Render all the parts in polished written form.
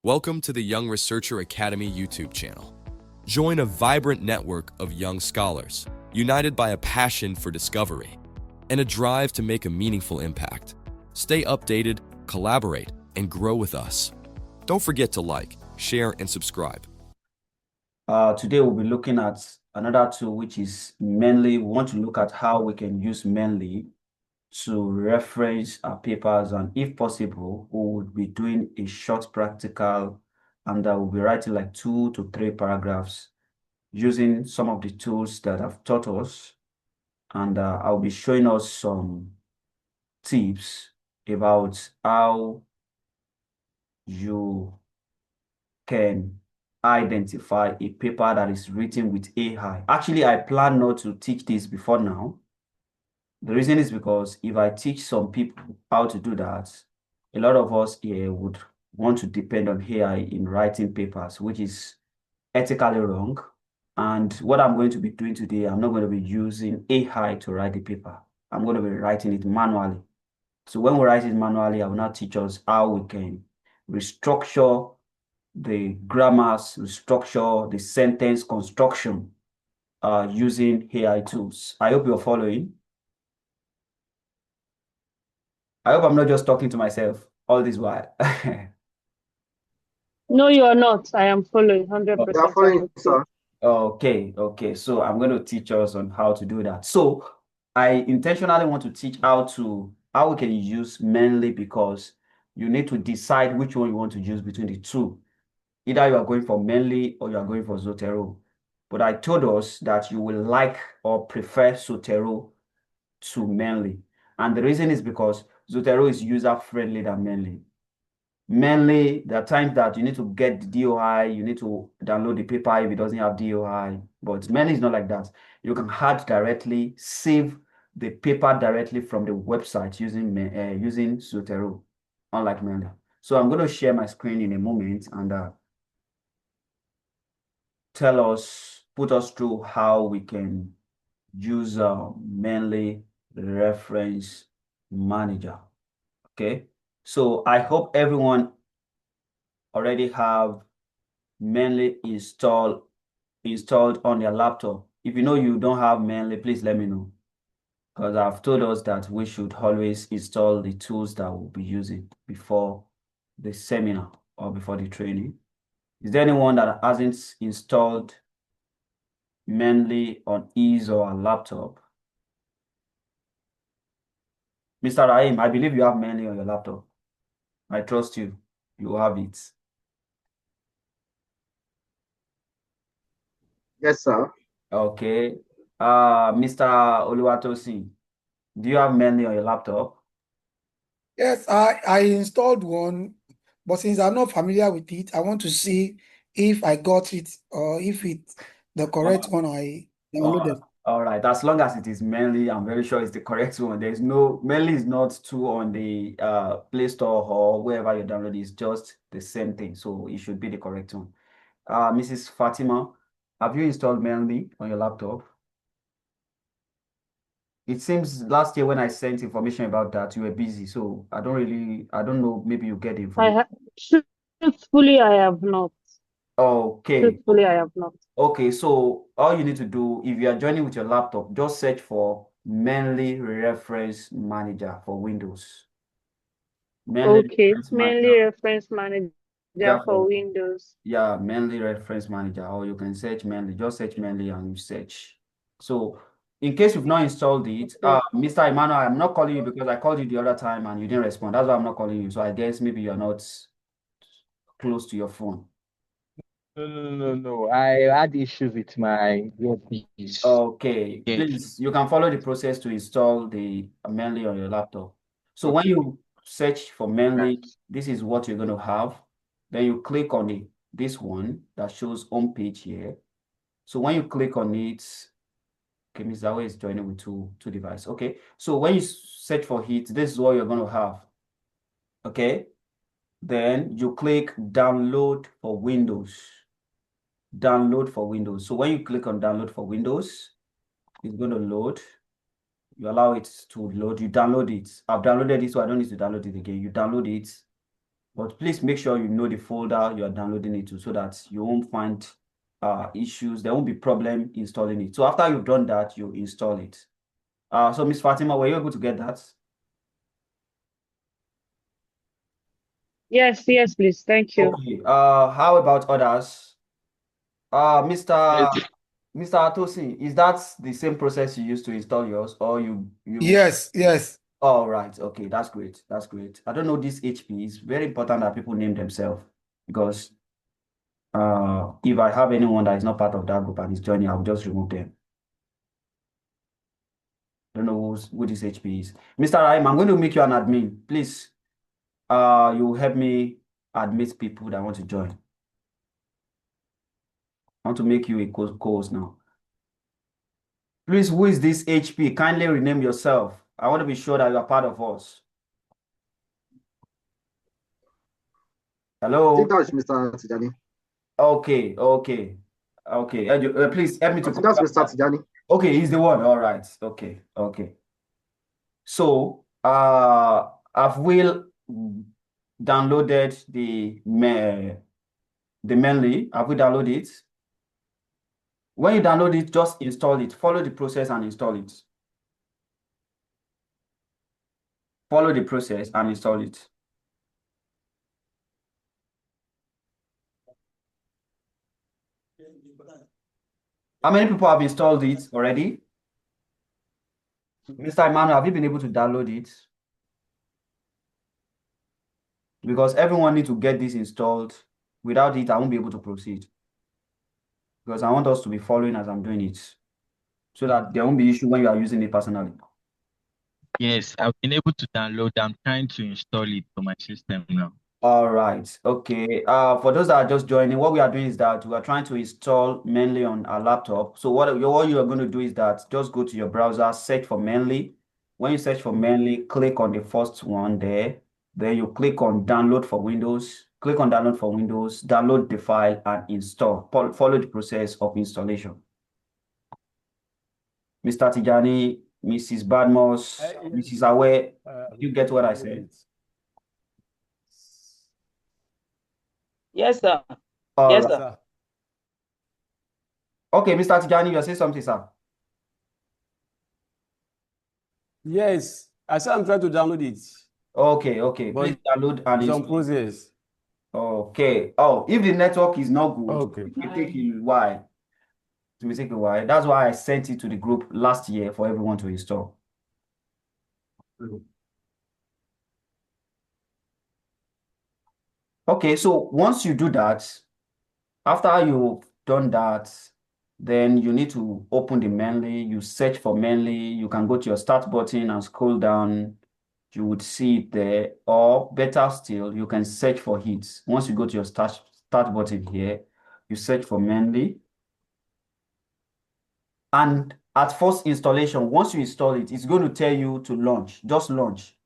Welcome to the Young Researcher Academy YouTube channel. Join a vibrant network of young scholars, united by a passion for discovery and a drive to make a meaningful impact. Stay updated, collaborate, and grow with us. Don't forget to like, share, and subscribe. Today we'll be looking at another tool, which is Mendeley. We want to look at how we can use Mendeley to reference our papers, and if possible, we would be doing a short practical, and we'll be writing like 2 to 3 paragraphs using some of the tools that I've taught us, and I'll be showing us some tips about how you can identify a paper that is written with AI. Actually, I plan not to teach this before now. The reason is because if I teach some people how to do that, a lot of us here would want to depend on AI in writing papers, which is ethically wrong. And what I'm going to be doing today, I'm not going to be using AI to write the paper. I'm going to be writing it manually. So when we write it manually, I will now teach us how we can restructure the grammars, restructure the sentence construction using AI tools. I hope you're following. I hope I'm not just talking to myself all this while. No, you are not. I am following 100%. You are following, sir. Okay. So I'm going to teach us on how to do that. So I intentionally want to teach how we can use Mendeley, because you need to decide which one you want to use between the two. Either you are going for Mendeley or you are going for Zotero. But I told us that you will like or prefer Zotero to Mendeley. And the reason is because Zotero is user-friendly than Mendeley. Mendeley, there are times that you need to get the DOI, you need to download the paper if it doesn't have DOI. But Mendeley is not like that. You can add directly, save the paper directly from the website using Zotero, unlike Mendeley. So I'm going to share my screen in a moment and put us through how we can use Mendeley Reference Manager. Okay, so I hope everyone already have Mendeley installed on their laptop. If you know you don't have Mendeley, please let me know, because I've told us that we should always install the tools that we'll be using before the seminar or before the training. Is there anyone that hasn't installed Mendeley on his or her laptop? Mr. Rahim, I believe you have Mendeley on your laptop. I trust you. You have it. Yes, sir. Okay. Mr. Oluwatosin, do you have Mendeley on your laptop? Yes, I installed one, but since I'm not familiar with it, I want to see if I got it or if it's the correct one I downloaded. All right. As long as it is Mendeley, I'm very sure it's the correct one. There's no Mendeley is not too on the Play Store or wherever you download it. It's just the same thing. So it should be the correct one. Mrs. Fatima, have you installed Mendeley on your laptop? It seems last year when I sent information about that, you were busy. So I don't know, maybe you get the information. Truthfully, I have not. Okay. Truthfully, I have not. Okay, so all you need to do, if you are joining with your laptop, just search for Mendeley Reference Manager for Windows. Okay, Mendeley Reference Manager for Windows. Yeah, Mendeley Reference Manager, or you can search Mendeley. Just search Mendeley and you search. So in case you've not installed it, Mr. Emmanuel, I'm not calling you because I called you the other time and you didn't respond. That's why I'm not calling you. So I guess maybe you're not close to your phone. No. I had issues with my earpiece. Okay, please, you can follow the process to install the Mendeley on your laptop. So when you search for Mendeley, this is what you're going to have. Then you click on this one that shows home page here. So when you click on it, okay, Mr. Awe is joining with two devices. Okay, so when you search for it, this is what you're going to have. Okay, then you click download for Windows. Download for Windows. So when you click on download for Windows, it's going to load. You allow it to load. You download it. I've downloaded it, so I don't need to download it again. You download it. But please make sure you know the folder you are downloading it to so that you won't find issues. There won't be problem installing it. So after you've done that, you install it. So Miss Fatima, were you able to get that? Yes, please. Thank you. Okay. How about others? Mr. Yes. Mr. Atosin, is that the same process you used to install yours, or you? Yes, yes. All right. Okay, that's great. That's great. I don't know this HP. It's very important that people name themselves because if I have anyone that is not part of that group and is joining, I'll just remove them. I don't know who this HP is. Mr. Raim, I'm going to make you an admin. Please, you help me admit people that want to join. I want to make you a co-host now. Please, who is this HP? Kindly rename yourself. I want to be sure that you are part of us. I Hello? think that was Mr. Tijani. Okay. Please help me to I think that's Mr. Tijani. Okay, he's the one. All right. Okay. So, I've downloaded the Mendeley. Have we downloaded it? When you download it, just install it. Follow the process and install it. Follow the process and install it. How many people have installed it already? Mr. Emmanuel, have you been able to download it? Because everyone needs to get this installed. Without it, I won't be able to proceed. Because I want us to be following as I'm doing it. So that there won't be issue when you are using it personally. Yes, I've been able to download. I'm trying to install it to my system now. All right. Okay. For those that are just joining, what we are doing is that we are trying to install Mendeley on our laptop. So what you are going to do is that just go to your browser, search for Mendeley. When you search for Mendeley, click on the first one there. Then you click on download for Windows. Click on download for Windows, download the file and install. Follow the process of installation. Mr. Tijani, Mrs. Badmos, Mrs. Awe, did you get what I said? Yes, sir. All Yes, right. sir. Okay, Mr. Tijani, you're saying something, sir. Yes, I said I'm trying to download it. Okay. But Please download and some install. process. Okay. Oh, if the network is not good, Okay. it will take a while. It will take a while. That's why I sent it to the group last year for everyone to install. Okay, so once you do that, after you've done that, then you need to open the Mendeley. You search for Mendeley. You can go to your start button and scroll down. You would see it there. Or better still, you can search for hits. Once you go to your start button here, you search for Mendeley. And at first installation, once you install it, it's going to tell you to launch. Just launch.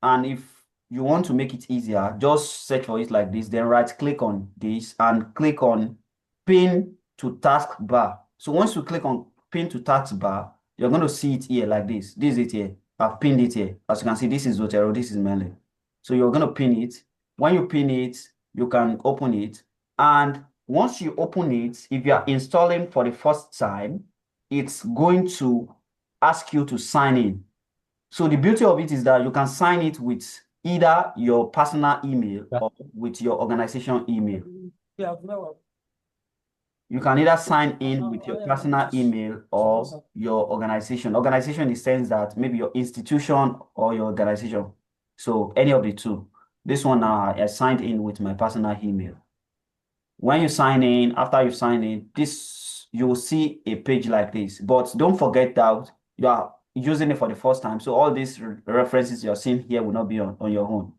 And if you want to make it easier, just search for it like this, then right-click on this and click on Pin to Taskbar. So once you click on Pin to Taskbar, you're going to see it here like this. This is it here. I've pinned it here. As you can see, this is Zotero, this is Mendeley. So you're going to pin it. When you pin it, you can open it. And once you open it, if you are installing for the first time, it's going to ask you to sign in. So the beauty of it is that you can sign it with either your personal email or with your organization email. You can either sign in with your personal email or your organization. Organization in the sense that maybe your institution or your organization. So any of the two. This one now I signed in with my personal email. When you sign in, after you sign in, you will see a page like this. But don't forget that you are using it for the first time. So all these references you're seeing here will not be on your own.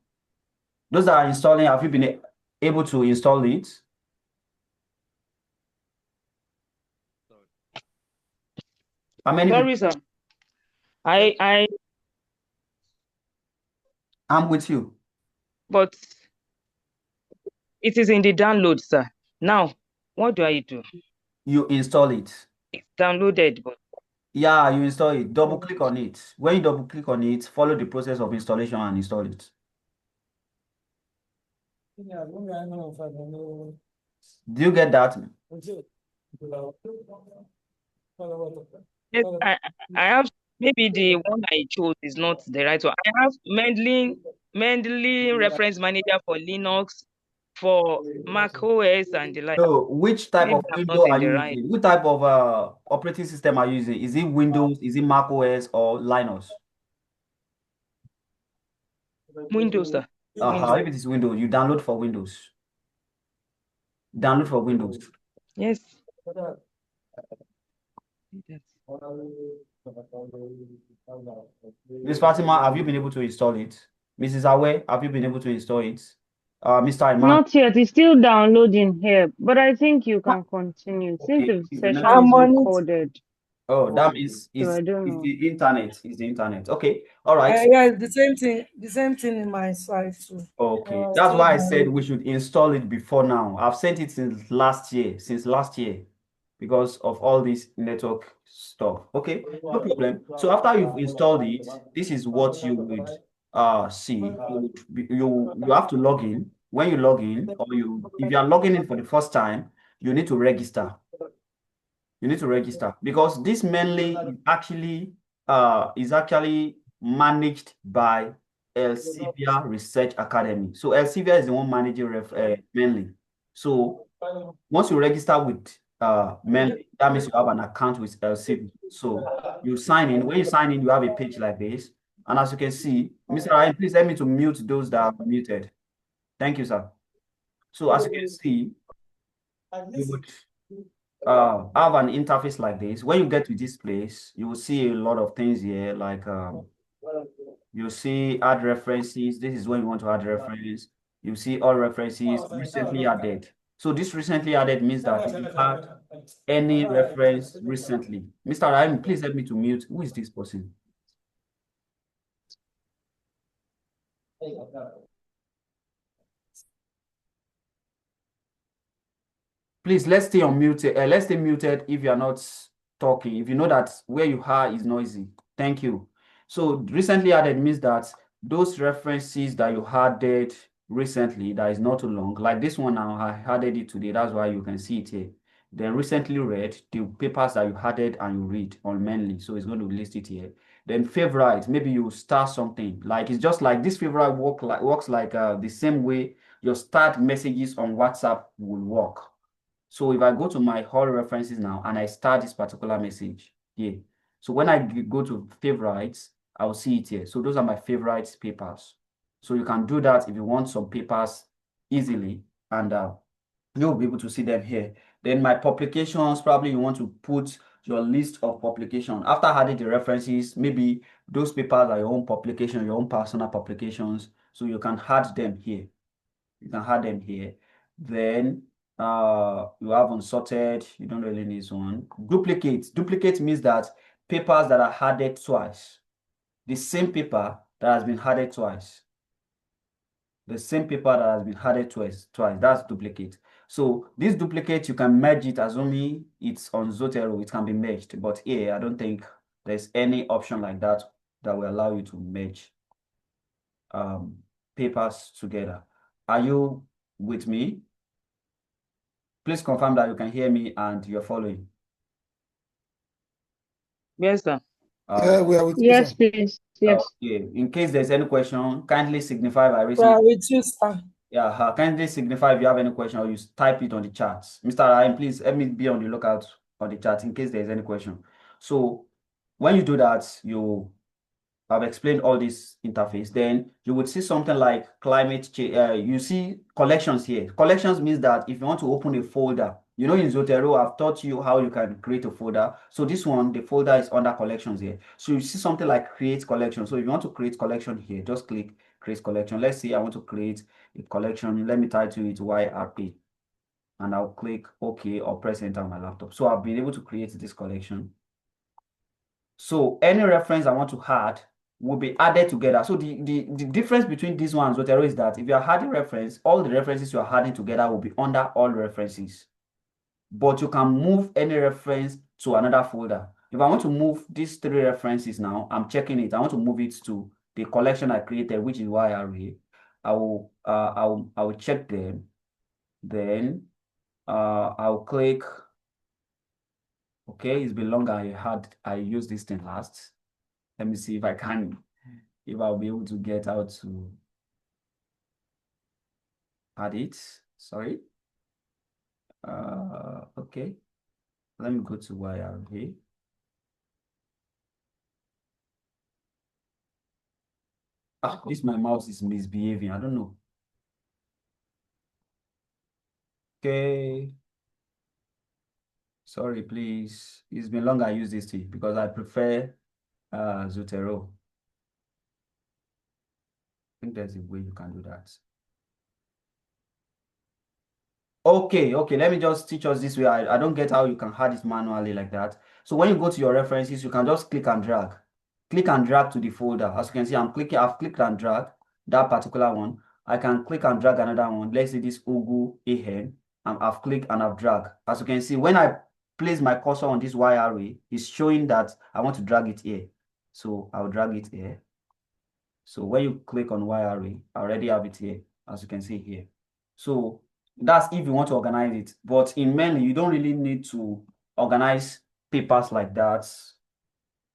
Those that are installing, have you been able to install it? How many Sorry, people? sir. I'm with you. but it is in the download, sir. Now, what do I do? You install it. It's downloaded, but Yeah, you install it. Double click on it. When you double click on it, follow the process of installation and install it. Do you get that? Yes, I have, maybe the one I chose is not the right one. I have Mendeley Reference Manager for Linux, for Mac OS and the like. So, which type Maybe of I'm window not in are the you right. using? What type of operating system are you using? Is it Windows? Is it Mac OS or Linux? Windows, sir. If it is Windows, you download for Windows. Download for Windows. Yes. Miss Fatima, have you been able to install it? Mrs. Awe, have you been able to install it? Mr. Iman, Not yet. It's still downloading here, but I think you can continue since okay. the Is the session network? is I'm on it. recorded. Oh, that is So I don't is know. the internet. Is the internet. Okay. All right. Yeah, it's the same thing in my side too. Okay. That's Still why I said downloading. we should install it before now. I've sent it since last year, because of all this network stuff. Okay, no problem. So after you've installed it, this is what you would see. You have to log in. When you log in, or if you are logging in for the first time, you need to register. You need to register because this mainly is actually managed by Elsevier Research Academy. So Elsevier is the one managing mainly. So once you register with mainly, that means you have an account with Elsevier. So you sign in. When you sign in, you have a page like this. And as you can see, Mr. Ryan, please help me to mute those that are muted. Thank you, sir. So as you can see, you would have an interface like this. When you get to this place, you will see a lot of things here, like you see add references. This is when you want to add reference. You see all references recently added. So this recently added means that if you had any reference recently. Mr. Ryan, please help me to mute. Who is this person? Please, let's stay unmuted. Let's stay muted if you are not talking. If you know that where you are is noisy. Thank you. So recently added means that those references that you added recently, that is not too long, like this one now, I added it today. That's why you can see it here. Then recently read, the papers that you added and you read on Mendeley. So it's going to list it here. Then favorite, maybe you start something. Like it's just like this favorite works like the same way your start messages on WhatsApp will work. So if I go to my all references now and I start this particular message here. So when I go to favorites, I'll see it here. So those are my favorites papers. So you can do that if you want some papers easily, and you'll be able to see them here. Then my publications, probably you want to put your list of publication. After adding the references, maybe those papers are your own publication, your own personal publications. So you can add them here. You can add them here. Then you have unsorted. You don't really need this one. Duplicate means that papers that are added twice. The same paper that has been added twice. The same paper that has been added twice. That's duplicate. So this duplicate, you can merge it, assuming it's on Zotero, it can be merged. But here, I don't think there's any option like that that will allow you to merge papers together. Are you with me? Please confirm that you can hear me and you're following. Yes, sir. We are with you, Yes, sir. please. Yes. Okay. In case there's any question, kindly signify by raising. Yeah, with you, sir. Yeah, kindly signify if you have any question, or you type it on the chat. Mr. Ryan, please let me be on the lookout on the chat in case there's any question. So when you do that, I've explained all this interface. Then you would see something like climate change. You see collections here. Collections means that if you want to open a folder, in Zotero, I've taught you how you can create a folder. So this one, the folder is under collections here. So you see something like create collection. So if you want to create collection here, just click create collection. Let's say I want to create a collection. Let me title it YRA. And I'll click OK or press enter on my laptop. So I've been able to create this collection. So any reference I want to add will be added together. So the difference between this one and Zotero is that if you are adding reference, all the references you are adding together will be under all references. But you can move any reference to another folder. If I want to move these 3 references now, I'm checking it. I want to move it to the collection I created, which is YRA. I will I'll check them. Then I'll click. Okay, it's been long. I used this thing last. Let me see if I'll be able to get how to add it. Sorry. Okay. Let me go to YRA. This my mouse is misbehaving. I don't know. Okay. Sorry, please. It's been long I use this thing because I prefer Zotero. I think there's a way you can do that. Okay, let me just teach us this way. I don't get how you can add it manually like that. So when you go to your references, you can just click and drag. Click and drag to the folder. As you can see, I've clicked and drag that particular one. I can click and drag another one. Let's see this Ugu AN. I've clicked and I've dragged. As you can see, when I place my cursor on this YRA, it's showing that I want to drag it here. So I'll drag it here. So when you click on YRA, I already have it here, as you can see here. So that's if you want to organize it. But in Mendeley, you don't really need to organize papers like that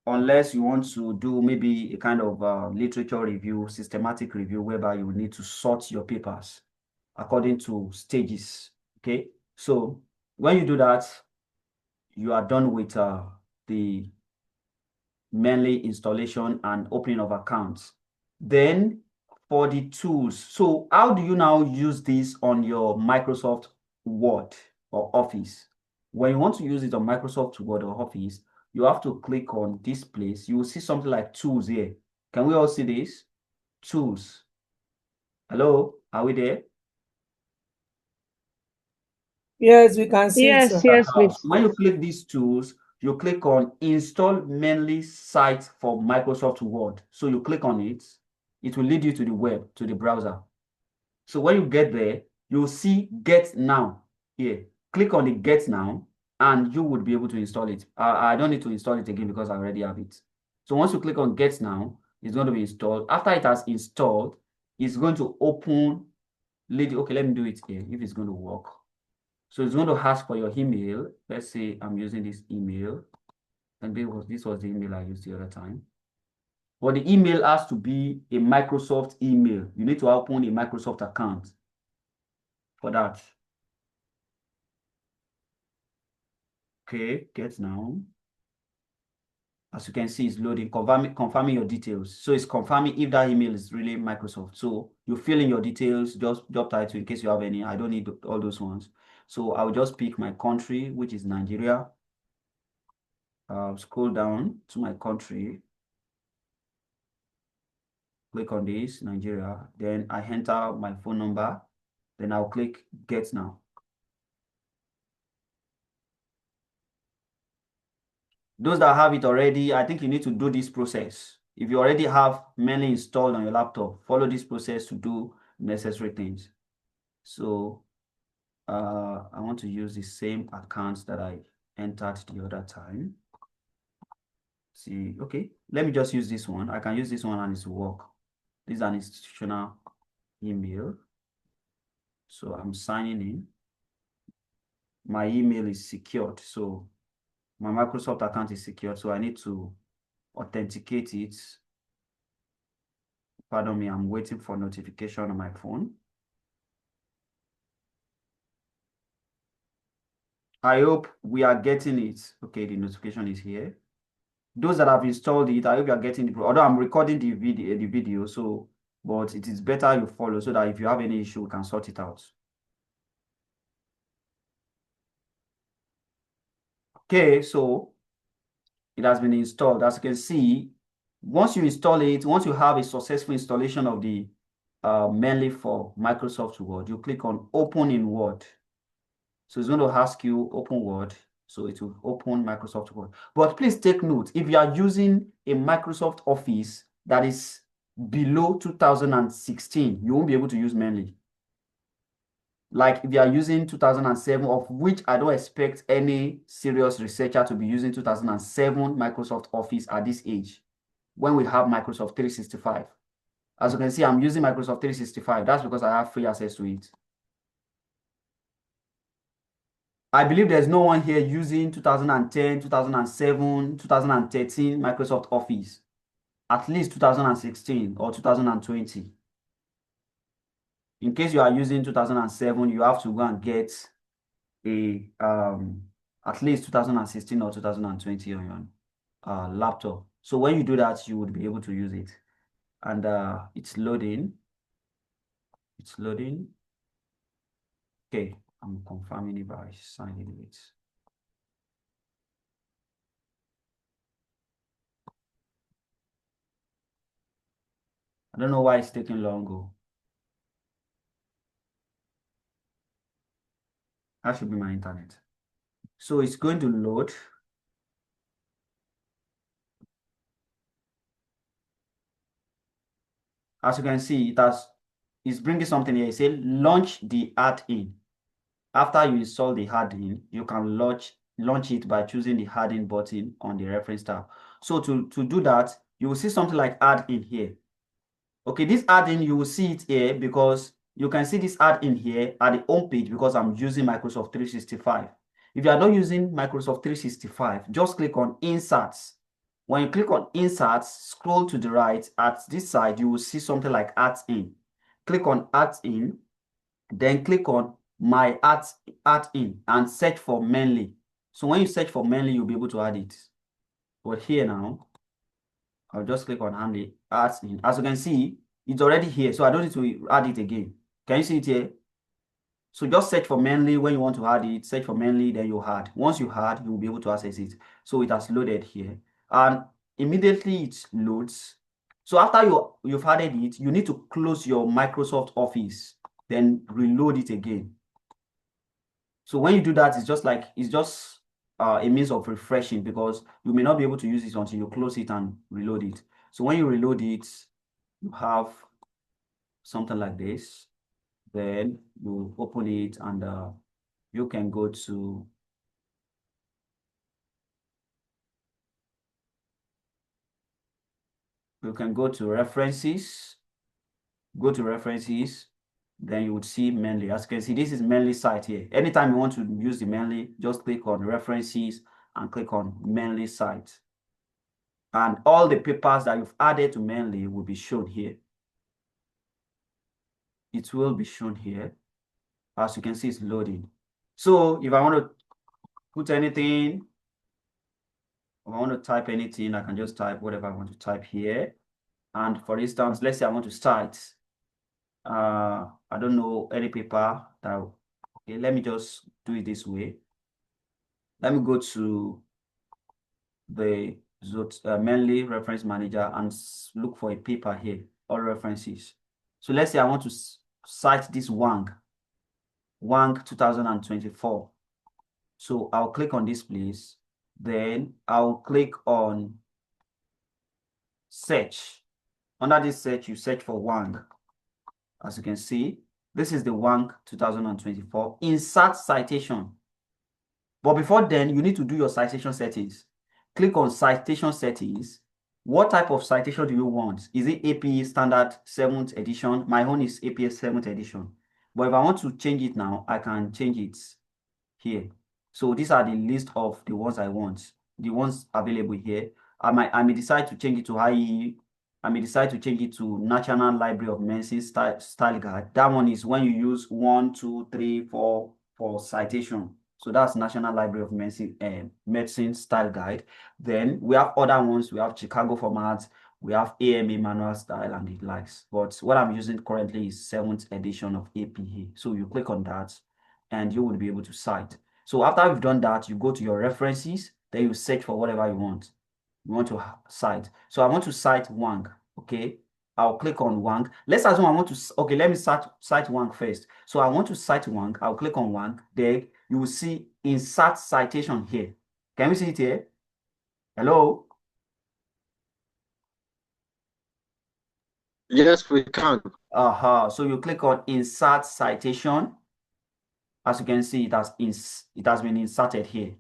unless you want to do maybe a kind of literature review, systematic review, whereby you will need to sort your papers according to stages. Okay, so when you do that, you are done with the Mendeley installation and opening of accounts. Then for the tools, so how do you now use this on your Microsoft Word or Office? When you want to use it on Microsoft Word or Office, you have to click on this place. You will see something like tools here. Can we all see this? Tools. Hello, are we there? Yes, we can see it, sir. Yes, please. When you click these tools, you click on Install Mendeley Site for Microsoft Word. So you click on it. It will lead you to the web, to the browser. So when you get there, you'll see Get Now here. Click on the Get Now, and you would be able to install it. I don't need to install it again because I already have it. So once you click on Get Now, it's going to be installed. After it has installed, it's going to open. Okay, let me do it here if it's going to work. So it's going to ask for your email. Let's say I'm using this email, and this was the email I used the other time. But the email has to be a Microsoft email. You need to open a Microsoft account for that. Okay, Get Now. As you can see, it's loading, confirming your details. So it's confirming if that email is really Microsoft. So you fill in your details, just job title in case you have any. I don't need all those ones. So I'll just pick my country, which is Nigeria. Scroll down to my country. Click on this, Nigeria. Then I enter my phone number. Then I'll click Get Now. Those that have it already, I think you need to do this process. If you already have Mendeley installed on your laptop, follow this process to do necessary things. So I want to use the same account that I entered the other time. See, okay, let me just use this one. I can use this one and it's work. This is an institutional email. So I'm signing in. My email is secured. So my Microsoft account is secured. So I need to authenticate it. Pardon me, I'm waiting for notification on my phone. I hope we are getting it. Okay, the notification is here. Those that have installed it, I hope you are getting it. Although I'm recording the video, so but it is better you follow so that if you have any issue, we can sort it out. Okay, so it has been installed. As you can see, once you install it, once you have a successful installation of the Mendeley for Microsoft Word, you click on Open in Word. So it's going to ask you Open Word. So it will open Microsoft Word. But please take note, if you are using a Microsoft Office that is below 2016, you won't be able to use Mendeley. Like if you are using 2007, of which I don't expect any serious researcher to be using 2007 Microsoft Office at this age, when we have Microsoft 365. As you can see, I'm using Microsoft 365. That's because I have free access to it. I believe there's no one here using 2010, 2007, 2013 Microsoft Office. At least 2016 or 2020. In case you are using 2007, you have to go and get a at least 2016 or 2020 on your laptop. So when you do that, you would be able to use it. And it's loading. It's loading. Okay, I'm confirming if I sign in with. I don't know why it's taking longer. That should be my internet. So it's going to load. As you can see, it's bringing something here. It says launch the add-in. After you install the add-in, you can launch it by choosing the add-in button on the reference tab. So to do that, you will see something like add-in here. Okay, this add-in, you will see it here because you can see this add-in here at the home page because I'm using Microsoft 365. If you are not using Microsoft 365, just click on Inserts. When you click on Inserts, scroll to the right. At this side, you will see something like Add-in. Click on Add-in, then click on My Add-in and search for Mendeley. So when you search for Mendeley, you'll be able to add it. But here now, I'll just click on Add-in. As you can see, it's already here, so I don't need to add it again. Can you see it here? So just search for Mendeley when you want to add it. Search for Mendeley, then you add. Once you add, you will be able to access it. So it has loaded here. And immediately it loads. So after you've added it, you need to close your Microsoft Office, then reload it again. So when you do that, it's just a means of refreshing because you may not be able to use it until you close it and reload it. So when you reload it, you have something like this. Then you open it and you can go to references. Go to references, then you would see Mendeley. As you can see, this is Mendeley site here. Anytime you want to use the Mendeley, just click on references and click on Mendeley site. And all the papers that you've added to Mendeley will be shown here. It will be shown here. As you can see, it's loading. So if I want to put anything, if I want to type anything, I can just type whatever I want to type here. And for instance, let's say I want to start, I don't know, any paper that, okay, let me just do it this way. Let me go to the Mendeley Reference Manager and look for a paper here, all references. So let's say I want to cite this WANG 2024. So I'll click on this place, then I'll click on search. Under this search, you search for WANG. As you can see, this is the WANG 2024. Insert citation. But before then, you need to do your citation settings. Click on citation settings. What type of citation do you want? Is it AP Standard 7th edition? My own is AP 7th edition. But if I want to change it now, I can change it here. So these are the list of the ones I want, the ones available here. I may decide to change it to IE. I may decide to change it to National Library of Medicine style guide. That one is when you use 1, 2, 3, 4 for citation. So that's National Library of Medicine style guide. Then we have other ones. We have Chicago format. We have AMA manual style and the likes. But what I'm using currently is 7th edition of APA. So you click on that and you will be able to cite. So after you've done that, you go to your references, then you search for whatever you want. You want to cite. So I want to cite WANG. Okay. I'll click on WANG. Let's assume I want to, okay, let me cite WANG first. So I want to cite WANG. I'll click on WANG. There you will see insert citation here. Can we see it here? Hello? Yes, we can. So you click on insert citation. As you can see, it has been inserted here.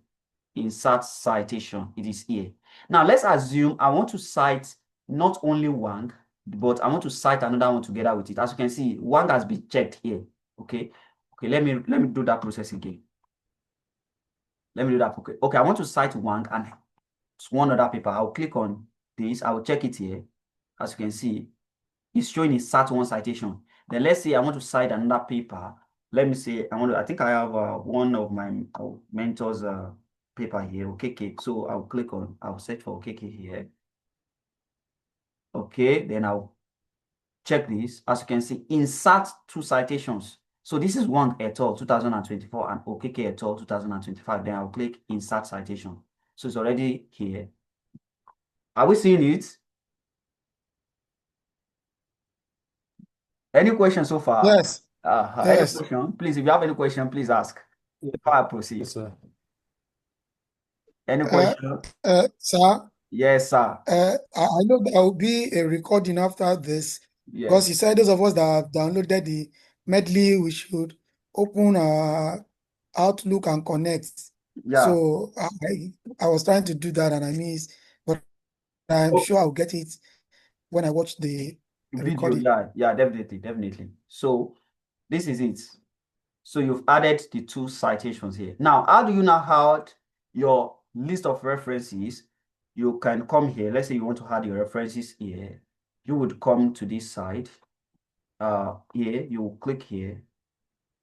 Insert citation. It is here. Now let's assume I want to cite not only WANG, but I want to cite another one together with it. As you can see, one has been checked here. Okay. Okay, let me do that process again. Let me do that. Okay, I want to cite one and one other paper. I'll click on this. I will check it here. As you can see, it's showing a cert1 citation. Then let's say I want to cite another paper. Let me say I think I have one of my mentors paper here, okay. So I'll search for okay here. Okay, then I'll check this. As you can see, insert 2 citations. So this is Wang et al. 2024 and Okeke et al. 2025. Then I'll click insert citation. So it's already here. Are we seeing it? Any questions so far? Yes. Any Yes. question? Please, if you have any question, please ask. Before I proceed. Yes, sir. Any question? Sir, Yes, sir. I know there will be a recording after this because he Yes. said those of us that have downloaded the medley, we should open our Outlook and connect. Yeah. So I was trying to do that and I missed, but I'm Oh, sure I'll get it when I watch the video. recording. Yeah, definitely. So this is it. So you've added the 2 citations here. Now, how do you now add your list of references? You can come here. Let's say you want to add your references here. You would come to this side. Here, you will click here.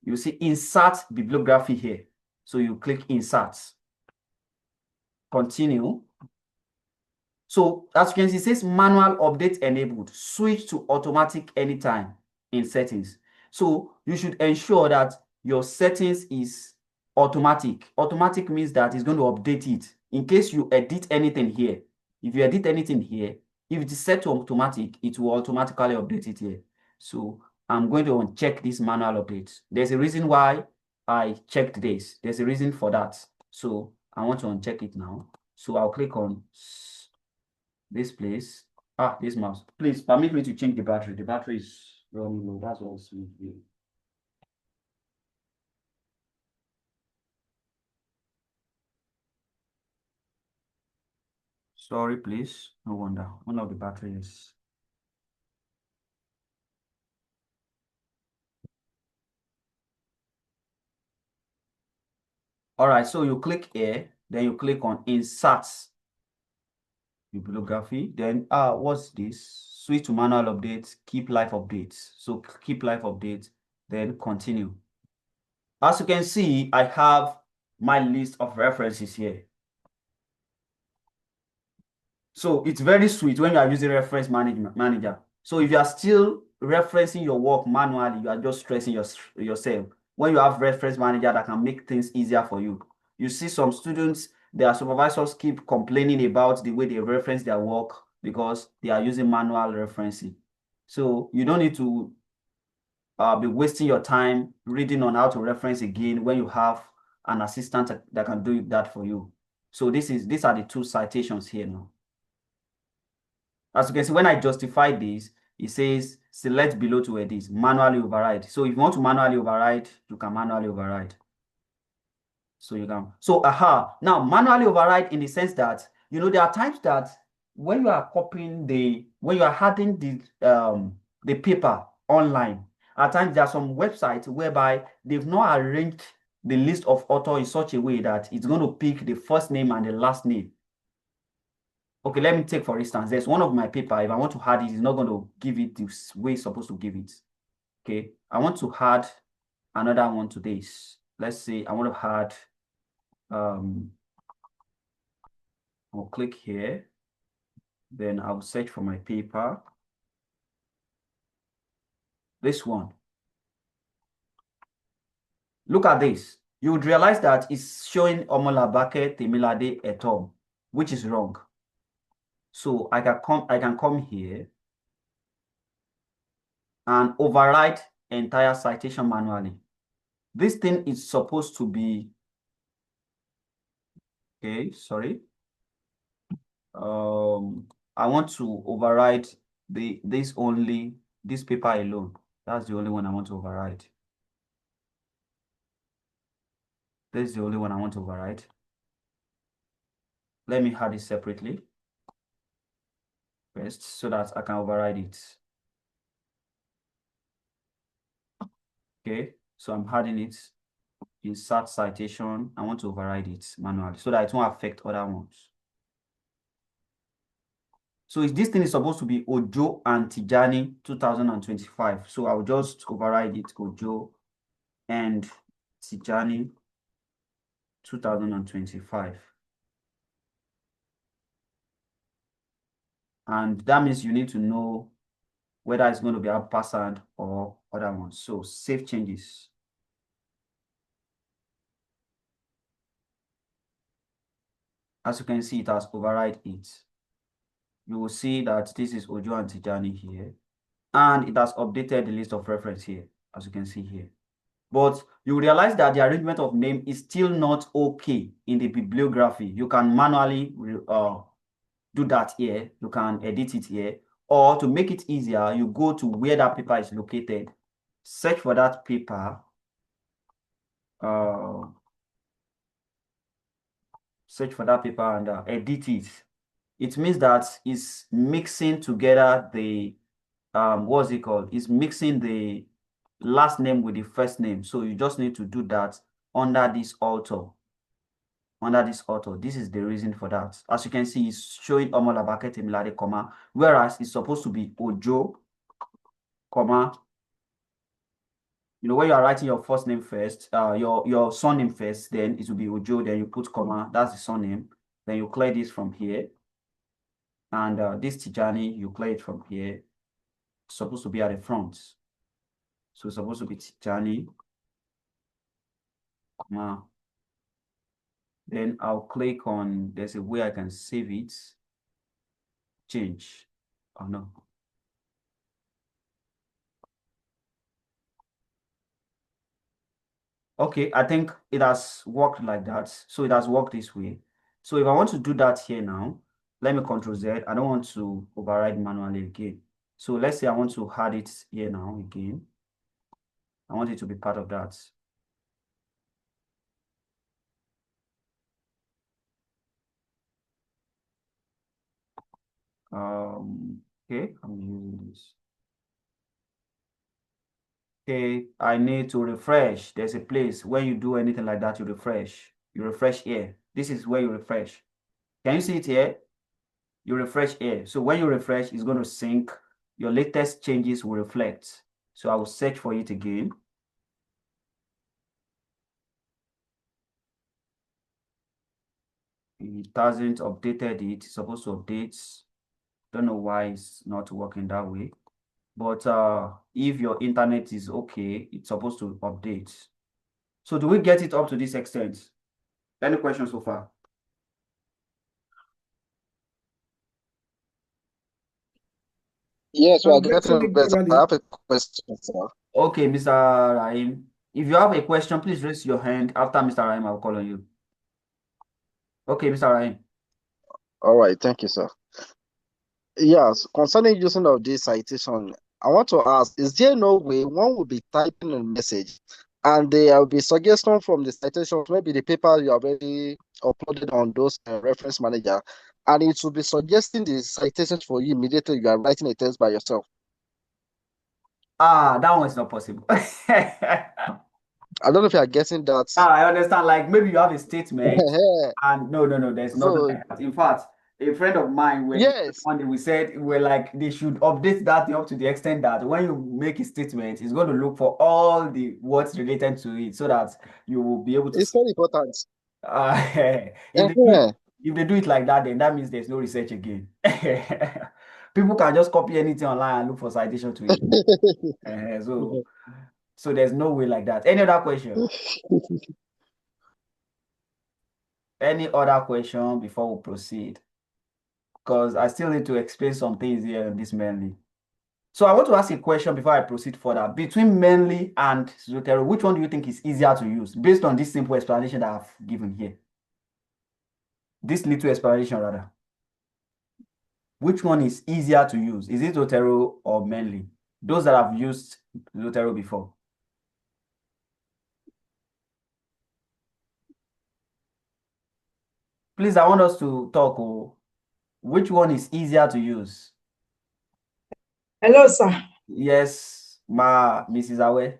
You see insert bibliography here. So you click insert. Continue. So as you can see, it says manual update enabled. Switch to automatic anytime in settings. So you should ensure that your settings is automatic. Automatic means that it's going to update it. In case you edit anything here, if you edit anything here, if it is set to automatic, it will automatically update it here. So I'm going to uncheck this manual updates. There's a reason why I checked this. There's a reason for that. So I want to uncheck it now. So I'll click on this place. This mouse. Please permit me to change the battery. The battery is running low. That's also here. Sorry, please. No wonder. One of the batteries. All right, so you click here, then you click on insert bibliography. Then what's this? Switch to manual updates, keep live updates. So keep live updates, then continue. As you can see, I have my list of references here. So it's very sweet when you are using reference manager. So if you are still referencing your work manually, you are just stressing yourself. When you have reference manager that can make things easier for you. You see some students, their supervisors keep complaining about the way they reference their work because they are using manual referencing. So you don't need to be wasting your time reading on how to reference again when you have an assistant that can do that for you. So these are the 2 citations here now. As you can see, when I justify this, it says select below to edit, manually override. So if you want to manually override, you can manually override. So you can. So now manually override in the sense that there are times that when you are copying when you are adding the paper online, at times there are some websites whereby they've not arranged the list of author in such a way that it's going to pick the first name and the last name. Okay, let me take for instance, there's one of my paper. If I want to add it, it's not going to give it the way it's supposed to give it. Okay, I want to add another one to this. Let's say I want to add, I'll click here. Then I'll search for my paper. This one. Look at this. You would realize that it's showing Omolabake Temilade et al., which is wrong. So I can come here and override entire citation manually. This thing is supposed to be, okay, sorry. I want to override this paper alone. That's the only one I want to override. This is the only one I want to override. Let me add it separately. first so that I can override it. Okay, so I'm adding it. Insert citation. I want to override it manually so that it won't affect other ones. So this thing is supposed to be Ojo and Tijani 2025. So I'll just override it, Ojo and Tijani 2025. And that means you need to know whether it's going to be ampersand or other ones. So save changes. As you can see, it has override it. You will see that this is Ojo and Tijani here. And it has updated the list of reference here, as you can see here. But you realize that the arrangement of name is still not okay in the bibliography. You can manually do that here. You can edit it here. Or to make it easier, you go to where that paper is located, search for that paper, and edit it. It means that it's mixing together the, what's it called? It's mixing the last name with the first name. So you just need to do that under this author. This is the reason for that. As you can see, it's showing Omolabake Temilade, comma, whereas it's supposed to be Ojo, comma. You know, when you are writing your first name first, your surname first, then it will be Ojo, then you put comma, that's the surname. Then you clear this from here. And this Tijani, you clear it from here. It's supposed to be at the front. So it's supposed to be Tijani, comma. Then I'll click on, there's a way I can save it. Change. Oh no. Okay, I think it has worked like that. So it has worked this way. So if I want to do that here now, let me Control Z. I don't want to override manually again. So let's say I want to add it here now again. I want it to be part of that. Okay, I'm using this. Okay, I need to refresh. There's a place when you do anything like that, you refresh. You refresh here. This is where you refresh. Can you see it here? You refresh here. So when you refresh, it's going to sync. Your latest changes will reflect. So I will search for it again. It hasn't updated it. It's supposed to update. Don't know why it's not working that way. But if your internet is okay, it's supposed to update. So do we get it up to this extent? Any questions so far? Yes, we are getting getting it better. I gradually. have a question, sir. Okay, Mr. Rahim. If you have a question, please raise your hand. After Mr. Rahim, I'll call on you. Okay, Mr. Rahim. All right, thank you, sir. Yes, concerning using of this citation, I want to ask, is there no way one will be typing a message and there will be suggestion from the citation, maybe the paper you already uploaded on those reference manager, and it will be suggesting the citations for you immediately you are writing a text by yourself? That one is not possible. I don't know if you are getting that. I understand. Like maybe you have a statement, and no, there's nothing So, like that. In fact, a friend of mine, when yes, one day we said we're like they should update that thing up to the extent that when you make a statement, it's going to look for all the words related to it, so that you will be able to. it's very important. If they do it like that, then that means there's no research again. People can just copy anything online and look for citation to it. So there's no way like that. Any other question? Any other question before we proceed? Because I still need to explain some things here in this Mendeley. So I want to ask a question before I proceed further. Between Mendeley and Zotero, which one do you think is easier to use based on this simple explanation that I've given here? This little explanation rather. Which one is easier to use? Is it Zotero or Mendeley? Those that have used Zotero before. Please, I want us to talk. Which one is easier to use? Hello, sir. Yes, Mrs. Awe.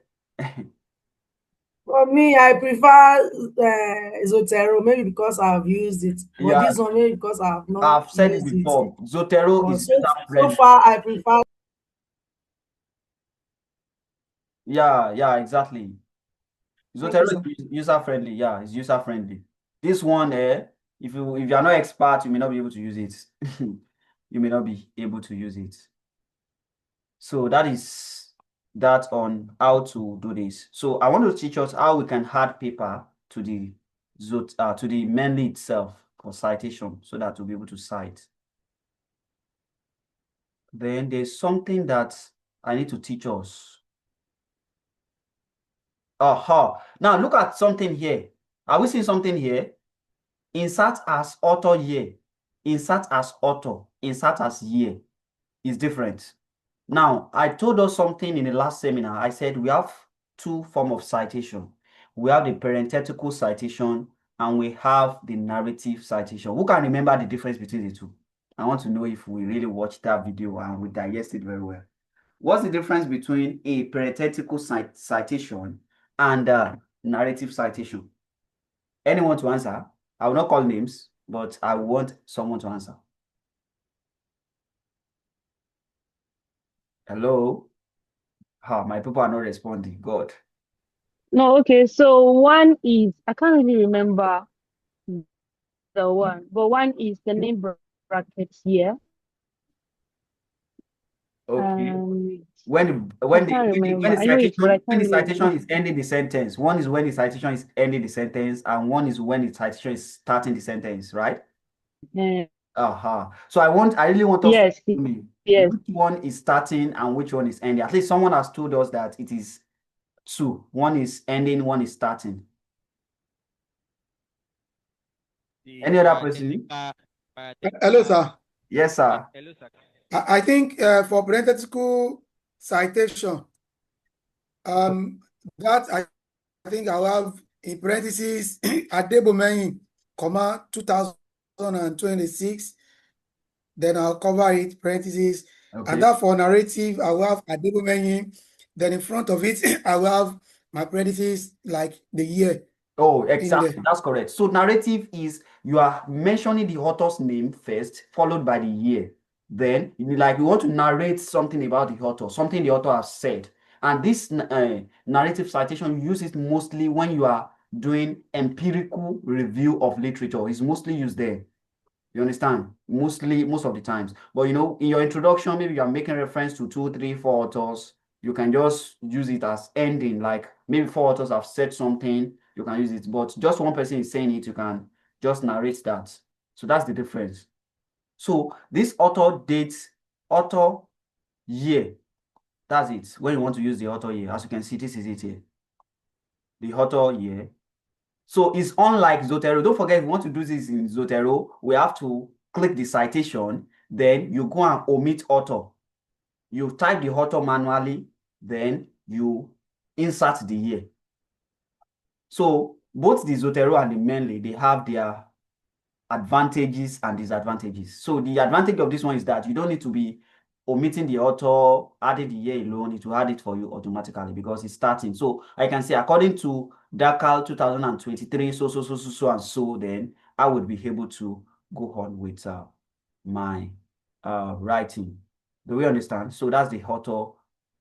For me, I prefer Zotero, maybe because I've used it. But Yeah, this one, maybe because I have not I've said it used it. before. Zotero But is so user-friendly. far, I prefer. Yeah, exactly. Thank you, Zotero sir. is user-friendly. Yeah, it's user-friendly. This one, if you are not expert, you may not be able to use it. You may not be able to use it. So that is that on how to do this. So I want to teach us how we can add paper to the Mendeley itself for citation so that we'll be able to cite. Then there's something that I need to teach us. Aha. Now look at something here. Are we seeing something here? Insert as author year. Insert as author. Insert as year is different. Now, I told us something in the last seminar. I said we have two forms of citation. We have the parenthetical citation and we have the narrative citation. Who can remember the difference between the two? I want to know if we really watched that video and we digest it very well. What's the difference between a parenthetical citation and a narrative citation? Anyone to answer? I will not call names, but I want someone to answer. Hello? My people are not responding. God. No, okay. So one is, I can't really remember the one, but one is the name brackets here. Okay. Um, When I can't remember. I know it, but I when can't the really citation remember. is ending the sentence. One is when the citation is ending the sentence, and one is when the citation is starting the sentence, right? So I really want us to Yes, tell me yes. which one is starting and which one is ending. At least someone has told us that it is two. One is ending, one is starting. Any other person? Hello, sir. Yes, sir. Hello, sir. I think for parenthetical citation, that I think I'll have in parentheses Adebomeyin, comma 2026. Then I'll cover it, parentheses. Okay. And that for narrative, I will have Adebomeyin. Then in front of it, I will have my parentheses like the year. Oh, exactly. That's correct. So narrative is you are mentioning the author's name first, followed by the year. Then you want to narrate something about the author, something the author has said. And this narrative citation, you use it mostly when you are doing empirical review of literature. It's mostly used there. You understand? Most of the times. But in your introduction, maybe you are making reference to 2, 3, 4 authors. You can just use it as ending, like maybe 4 authors have said something, you can use it. But just one person is saying it, you can just narrate that. So that's the difference. So this author dates, author year. That's it. When you want to use the author year, as you can see, this is it here. The author year. So it's unlike Zotero. Don't forget, if you want to do this in Zotero, we have to click the citation, then you go and omit author. You type the author manually, then you insert the year. So both the Zotero and the Mendeley, they have their advantages and disadvantages. So the advantage of this one is that you don't need to be omitting the author, adding the year alone. It will add it for you automatically because it's starting. So I can say according to Dakar 2023, so and so, then I would be able to go on with my writing. Do we understand? So that's the author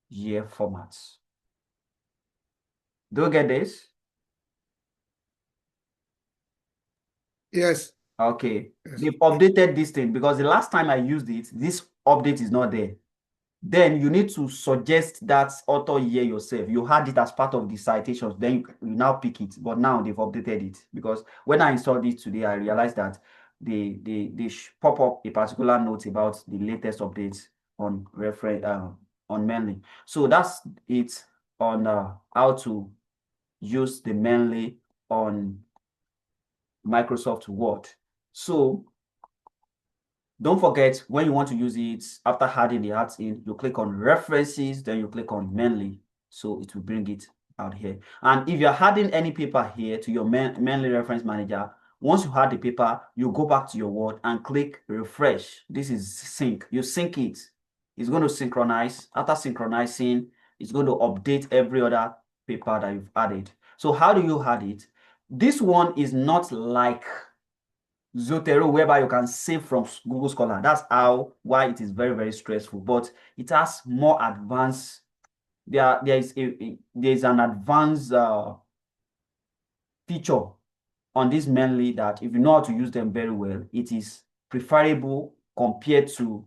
year formats. Do you get this? Yes. Okay. They've updated this thing because the last time I used it, this update is not there. Then you need to suggest that author year yourself. You had it as part of the citations, then you now pick it. But now they've updated it because when I installed it today, I realized that they pop up a particular note about the latest updates on reference on Mendeley. So that's it on how to use the Mendeley on Microsoft Word. So don't forget, when you want to use it, after adding the arts in, you click on references, then you click on Mendeley. So it will bring it out here. And if you're adding any paper here to your Mendeley reference manager, once you add the paper, you go back to your Word and click refresh. This is sync. You sync it. It's going to synchronize. After synchronizing, it's going to update every other paper that you've added. So how do you add it? This one is not like Zotero, whereby you can save from Google Scholar. That's why it is very, very stressful. But it has more advanced. There is an advanced feature on this Mendeley that if you know how to use them very well, it is preferable compared to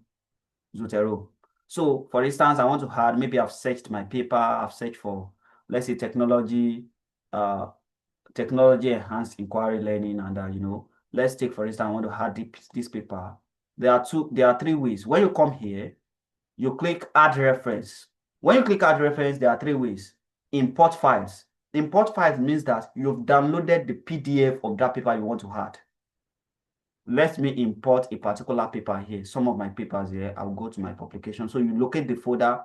Zotero. So for instance, I want to add, maybe I've searched my paper, I've searched for, let's say, technology enhanced inquiry learning, and let's take, for instance, I want to add this paper. There are three ways. When you come here, you click add reference. When you click add reference, there are three ways. Import files. Import files means that you've downloaded the PDF of that paper you want to add. Let me import a particular paper here. Some of my papers here, I'll go to my publication. So you locate the folder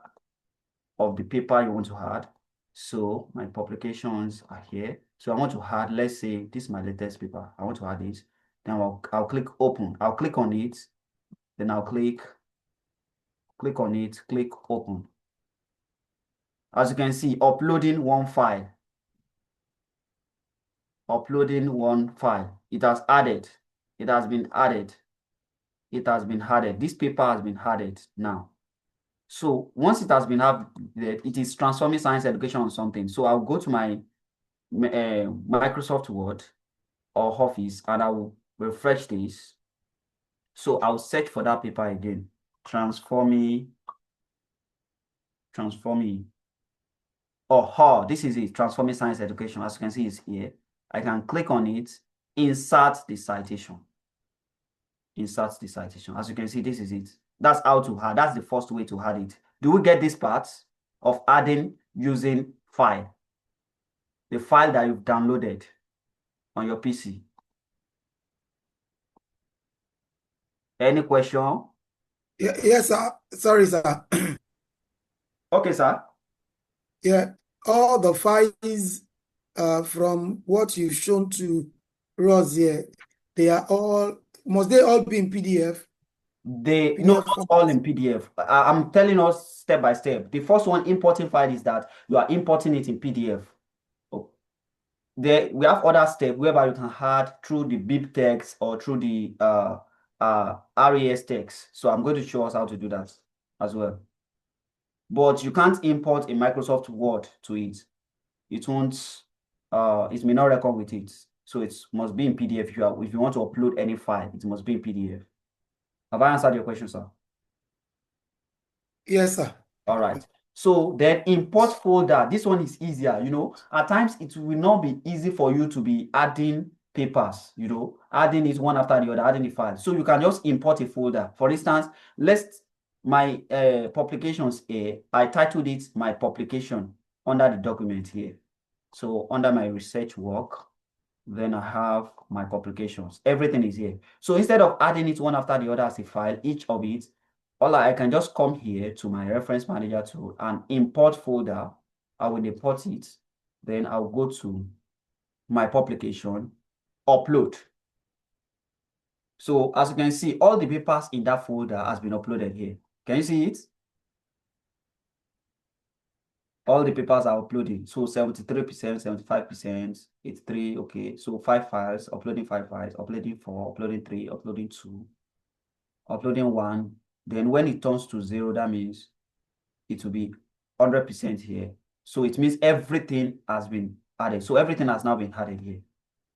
of the paper you want to add. So my publications are here. So I want to add, let's say this is my latest paper. I want to add it. Then I'll click open. I'll click on it. Then I'll click on it, click open. As you can see, uploading one file. Uploading one file. It has added. It has been added. It has been added. This paper has been added now. So once it has been added, it is transforming science education on something. So I'll go to my Microsoft Word or Office and I will refresh this. So I'll search for that paper again. Transforming. Oh, this is it. Transforming science education. As you can see, it's here. I can click on it, insert the citation. Insert the citation. As you can see, this is it. That's how to add. That's the first way to add it. Do we get this part of adding using file? The file that you've downloaded on your PC. Any question? Yes, sir. Sorry, sir. Okay, sir. Yeah, all the files from what you've shown to us here, must they all be in PDF? No, not all in PDF. I'm telling us step by step. The first one, importing file, is that you are importing it in PDF. We have other steps whereby you can add through the bib text or through the RAS text. So I'm going to show us how to do that as well. But you can't import a Microsoft Word to it. It won't, it may not record with it. So it must be in PDF. If you want to upload any file, it must be in PDF. Have I answered your question, sir? Yes, sir. All right. So then import folder. This one is easier. At times it will not be easy for you to be adding papers, adding it one after the other, adding the file. So you can just import a folder. For instance, my publications here, I titled it my publication under the document here. So under my research work, then I have my publications. Everything is here. So instead of adding it one after the other as a file, each of it, I can just come here to my reference manager tool and import folder. I will import it. Then I'll go to my publication, upload. So as you can see, all the papers in that folder has been uploaded here. Can you see it? All the papers are uploaded. So 73%, 75%, 83%. Okay. So 5 files, uploading 5 files, uploading 4, uploading 3, uploading 2, uploading 1. Then when it turns to 0, that means it will be 100% here. So it means everything has been added. So everything has now been added here.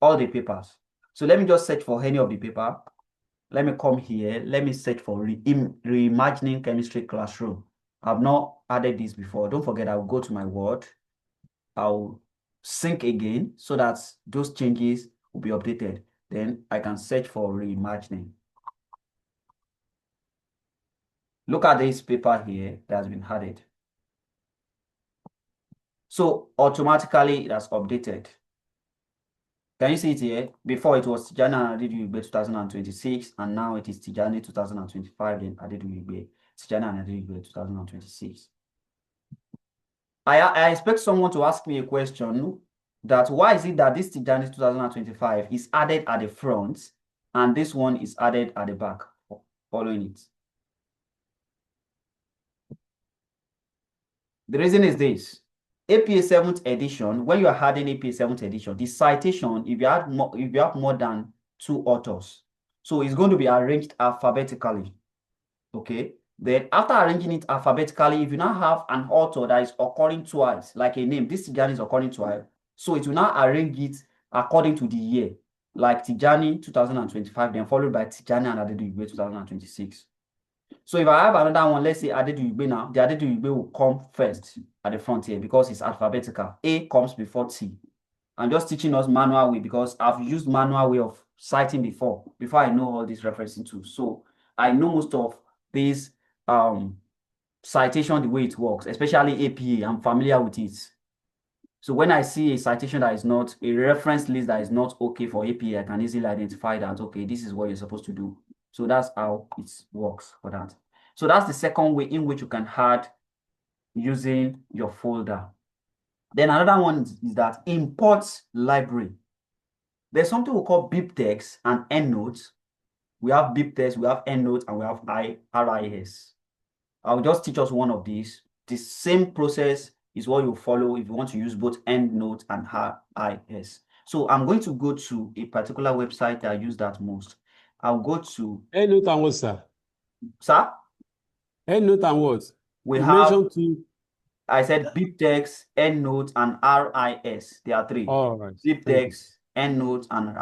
All the papers. So let me just search for any of the paper. Let me come here. Let me search for reimagining chemistry classroom. I've not added this before. Don't forget, I'll go to my Word. I'll sync again so that those changes will be updated. Then I can search for reimagining. Look at this paper here that has been added. So automatically it has updated. Can you see it here? Before it was Tijani Adeduyigbe 2026, and now it is Tijani 2025, then Adeduyigbe, Tijani Adeduyigbe 2026. I expect someone to ask me a question that why is it that this Tijani 2025 is added at the front and this one is added at the back following it? The reason is this. APA 7th edition, when you are adding APA 7th edition, the citation, if you have more than 2 authors, so it's going to be arranged alphabetically. Okay. Then after arranging it alphabetically, if you now have an author that is occurring twice, like a name, this Tijani is occurring twice, so it will now arrange it according to the year, like Tijani 2025, then followed by Tijani and Adedoyigbe 2026. So if I have another one, let's say Adedoyigbe now, the Adedoyigbe will come first at the front here because it's alphabetical. A comes before T. I'm just teaching us manual way because I've used manual way of citing before I know all these referencing tools. So I know most of these citation, the way it works, especially APA. I'm familiar with it. So when I see a citation that is not a reference list that is not okay for APA, I can easily identify that, okay, this is what you're supposed to do. So that's how it works for that. So that's the second way in which you can add using your folder. Then another one is that import library. There's something we call BibTeX and EndNotes. We have BibTeX, we have EndNotes, and we have YRAS. I'll just teach us one of these. The same process is what you follow if you want to use both EndNote and RIS. So I'm going to go to a particular website that I use that most. I'll go to EndNote and what, sir? Sir? EndNote and what? We You have, mentioned two. I said BibTeX, EndNote, and RIS. There are 3. All right. Thank you. BibTeX, EndNote, and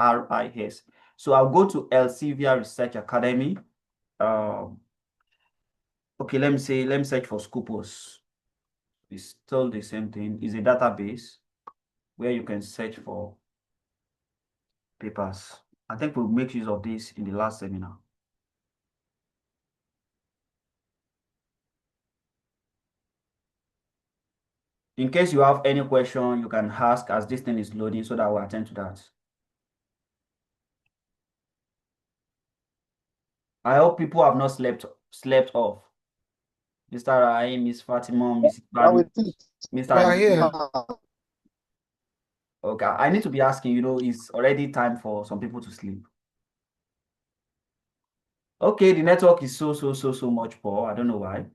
RIS. So I'll go to Elsevier Research Academy. Okay, let me search for Scopus. It's still the same thing. It's a database where you can search for papers. I think we'll make use of this in the last seminar. In case you have any question, you can ask as this thing is loading so that we'll attend to that. I hope people have not slept off. Mr. Rahim, Miss Fatima, Miss Banu, Mr. We are here. Okay, I need to be asking, it's already time for some people to sleep. Okay, the network is so much poor. I don't know why,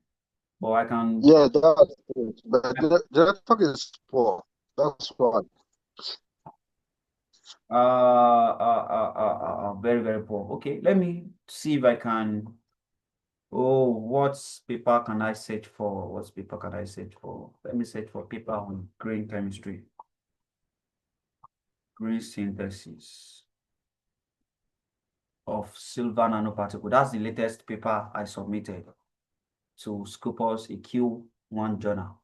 but I can. Yeah, that's good. But the network is poor. That's why. Very poor. Okay, let me see if I can. Oh, what paper can I search for? What paper can I search for? Let me search for paper on green chemistry. Green synthesis of silver nanoparticle. That's the latest paper I submitted to Scopus, a Q1 journal.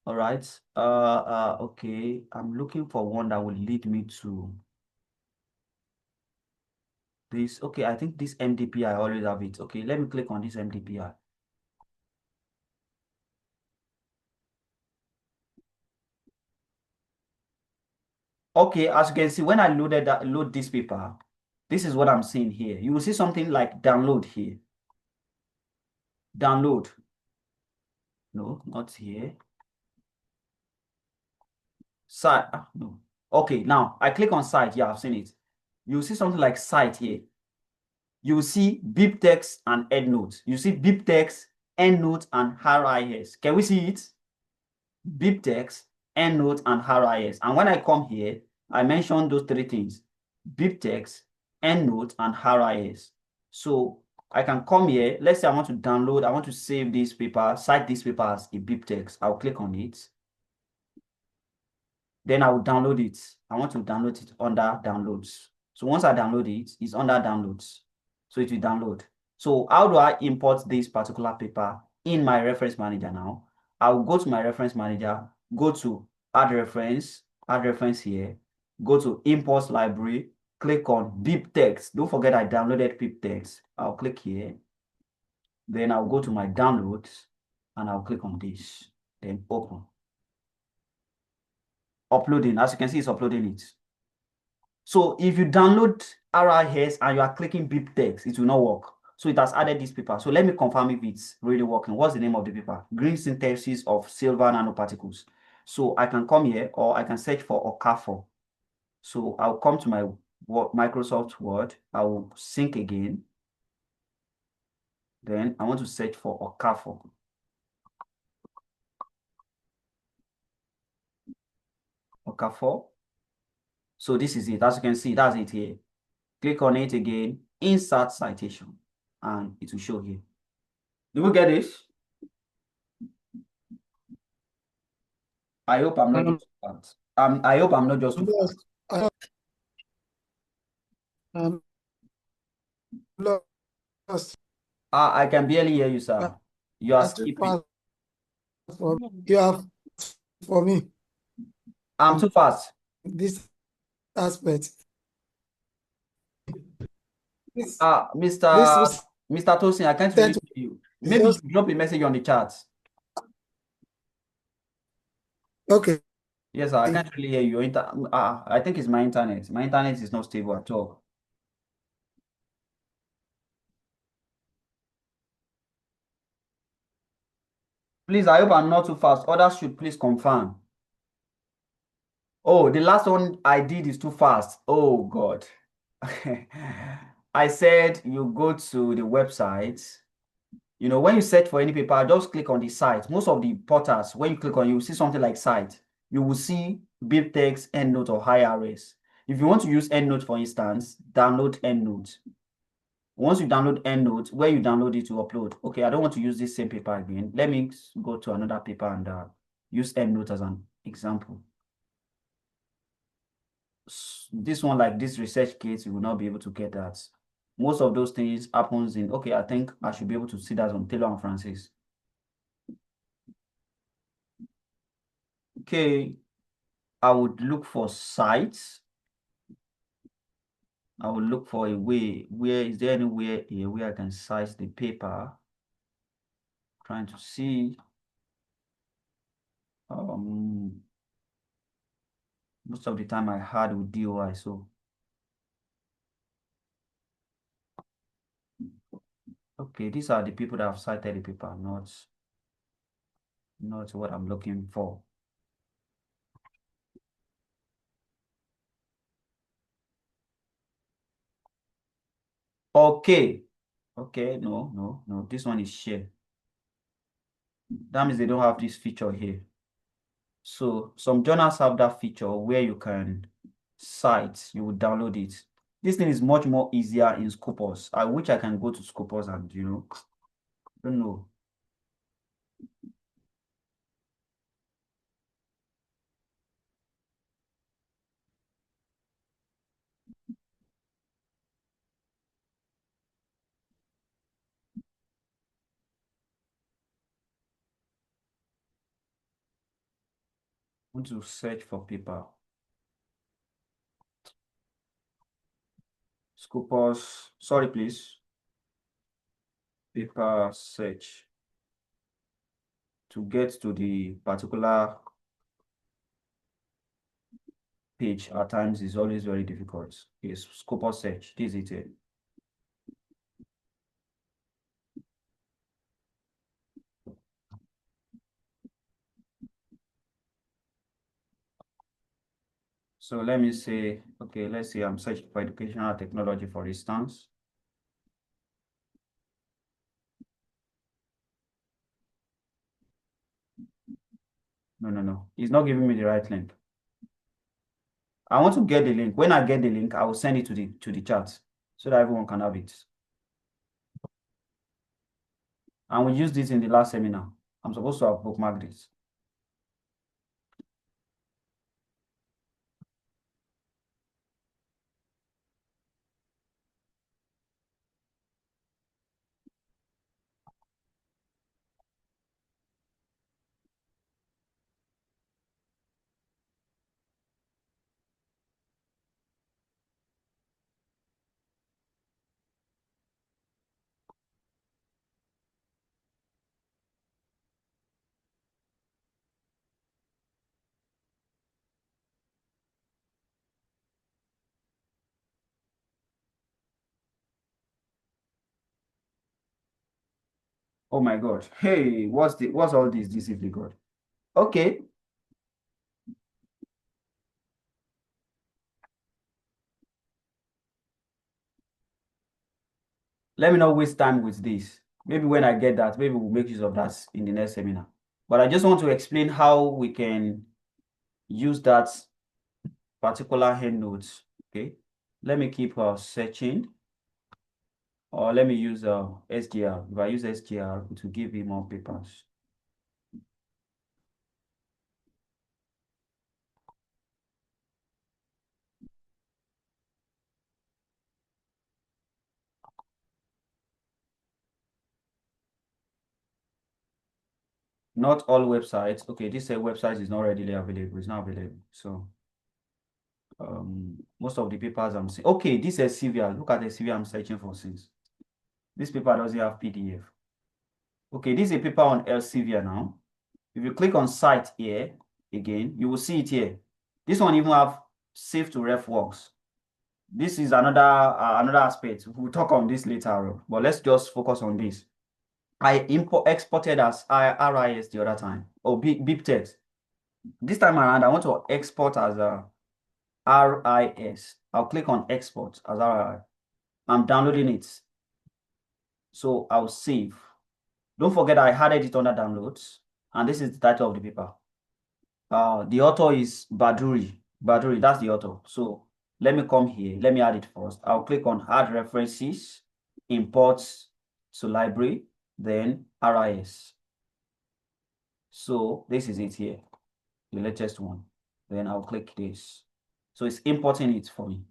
All right. Okay. I'm looking for one that will lead me to this. Okay, I think this MDPI, I always have it. Okay, let me click on this MDPI. Okay, as you can see, when I load this paper, this is what I'm seeing here. You will see something like download here. Download. No, not here. Site. No. Okay, now I click on site. Yeah, I've seen it. You will see something like site here. You will see BibTeX and EndNote. You see BibTeX, EndNote, and RIS. Can we see it? BibTeX, EndNote, and RIS. And when I come here, I mentioned those 3 things: BibTeX, EndNote, and RIS. So I can come here. Let's say I want to download, I want to save this paper, cite this paper as a BibTeX. I'll click on it. Then I will download it. I want to download it under downloads. So once I download it, it's under downloads. So it will download. So how do I import this particular paper in my reference manager now? I will go to my reference manager, go to add reference here, go to import library, click on BibTeX. Don't forget I downloaded BibTeX. I'll click here. Then I'll go to my downloads and I'll click on this. Then open. Uploading. As you can see, it's uploading it. So if you download RIS and you are clicking BibTeX, it will not work. So it has added this paper. So let me confirm if it's really working. What's the name of the paper? Green synthesis of silver nanoparticles. So I can come here or I can search for Okafor. So I'll come to my Microsoft Word. I will sync again. Then I want to search for Okafor. Okafor. So this is it. As you can see, that's it here. Click on it again, insert citation, and it will show here. Do we get this? I hope I'm not just fast. I hope I'm not just too fast. Lost. I can barely hear you, sir. You are That's too skipping. fast you have for me. I'm too fast. This aspect. Mr. Tosin, I can't really hear you. Maybe you should drop a message on the chat. Okay. Yes, sir, I can't really hear you. I think it's my internet. My internet is not stable at all. Please, I hope I'm not too fast. Others should please confirm. Oh, the last one I did is too fast. Oh, God. I said you go to the website. You know, when you search for any paper, just click on the site. Most of the portals, when you click on, you will see something like site. You will see BibTeX, EndNote, or YRS. If you want to use EndNote, for instance, download EndNote. Once you download EndNote, where you download it to upload. Okay, I don't want to use this same paper again. Let me go to another paper and use EndNote as an example. This one, like this research kit, you will not be able to get that. Most of those things happens in, okay, I think I should be able to see that on Taylor and Francis. Okay, I would look for sites. I will look for a way. Where is there anywhere here where I can size the paper? Trying to see. Most of the time I had with DOI, so. Okay, these are the people that have cited the paper, not what I'm looking for. Okay. Okay, no. This one is share. That means they don't have this feature here. So some journals have that feature where you can cite, you will download it. This thing is much more easier in Scopus. I wish I can go to Scopus and, I don't know. I want to search for paper. Scopus, sorry, please. Paper search. To get to the particular page at times is always very difficult. Yes, Scopus search. This is it. So let me say, okay, let's say I'm searching for educational technology, for instance. No. It's not giving me the right link. I want to get the link. When I get the link, I will send it to the chat so that everyone can have it. And we used this in the last seminar. I'm supposed to have bookmarked this. Oh my God. Hey, what's all this? This is the God. Okay. Let me not waste time with this. Maybe when I get that, maybe we'll make use of that in the next seminar. But I just want to explain how we can use that particular endnotes. Okay, let me keep searching, or let me use SGR. If I use SGR, it will give me more papers. Not all websites. Okay, this website is not readily available. It's not available. So most of the papers I'm seeing. Okay, this is Elsevier. Look at the Elsevier I'm searching for since. This paper doesn't have PDF. Okay, this is a paper on Elsevier now. If you click on site here again, you will see it here. This one even have save to ref works. This is another aspect. We'll talk on this later, but let's just focus on this. I exported as RIS the other time, or beep text. This time around, I want to export as a RIS. I'll click on export as RIS. I'm downloading it. So I'll save. Don't forget I added it under downloads, and this is the title of the paper. The author is Baduri. Baduri, that's the author. So let me come here. Let me add it first. I'll click on add references, imports to library, then RIS. So this is it here, the latest one. Then I'll click this. So it's importing it for me.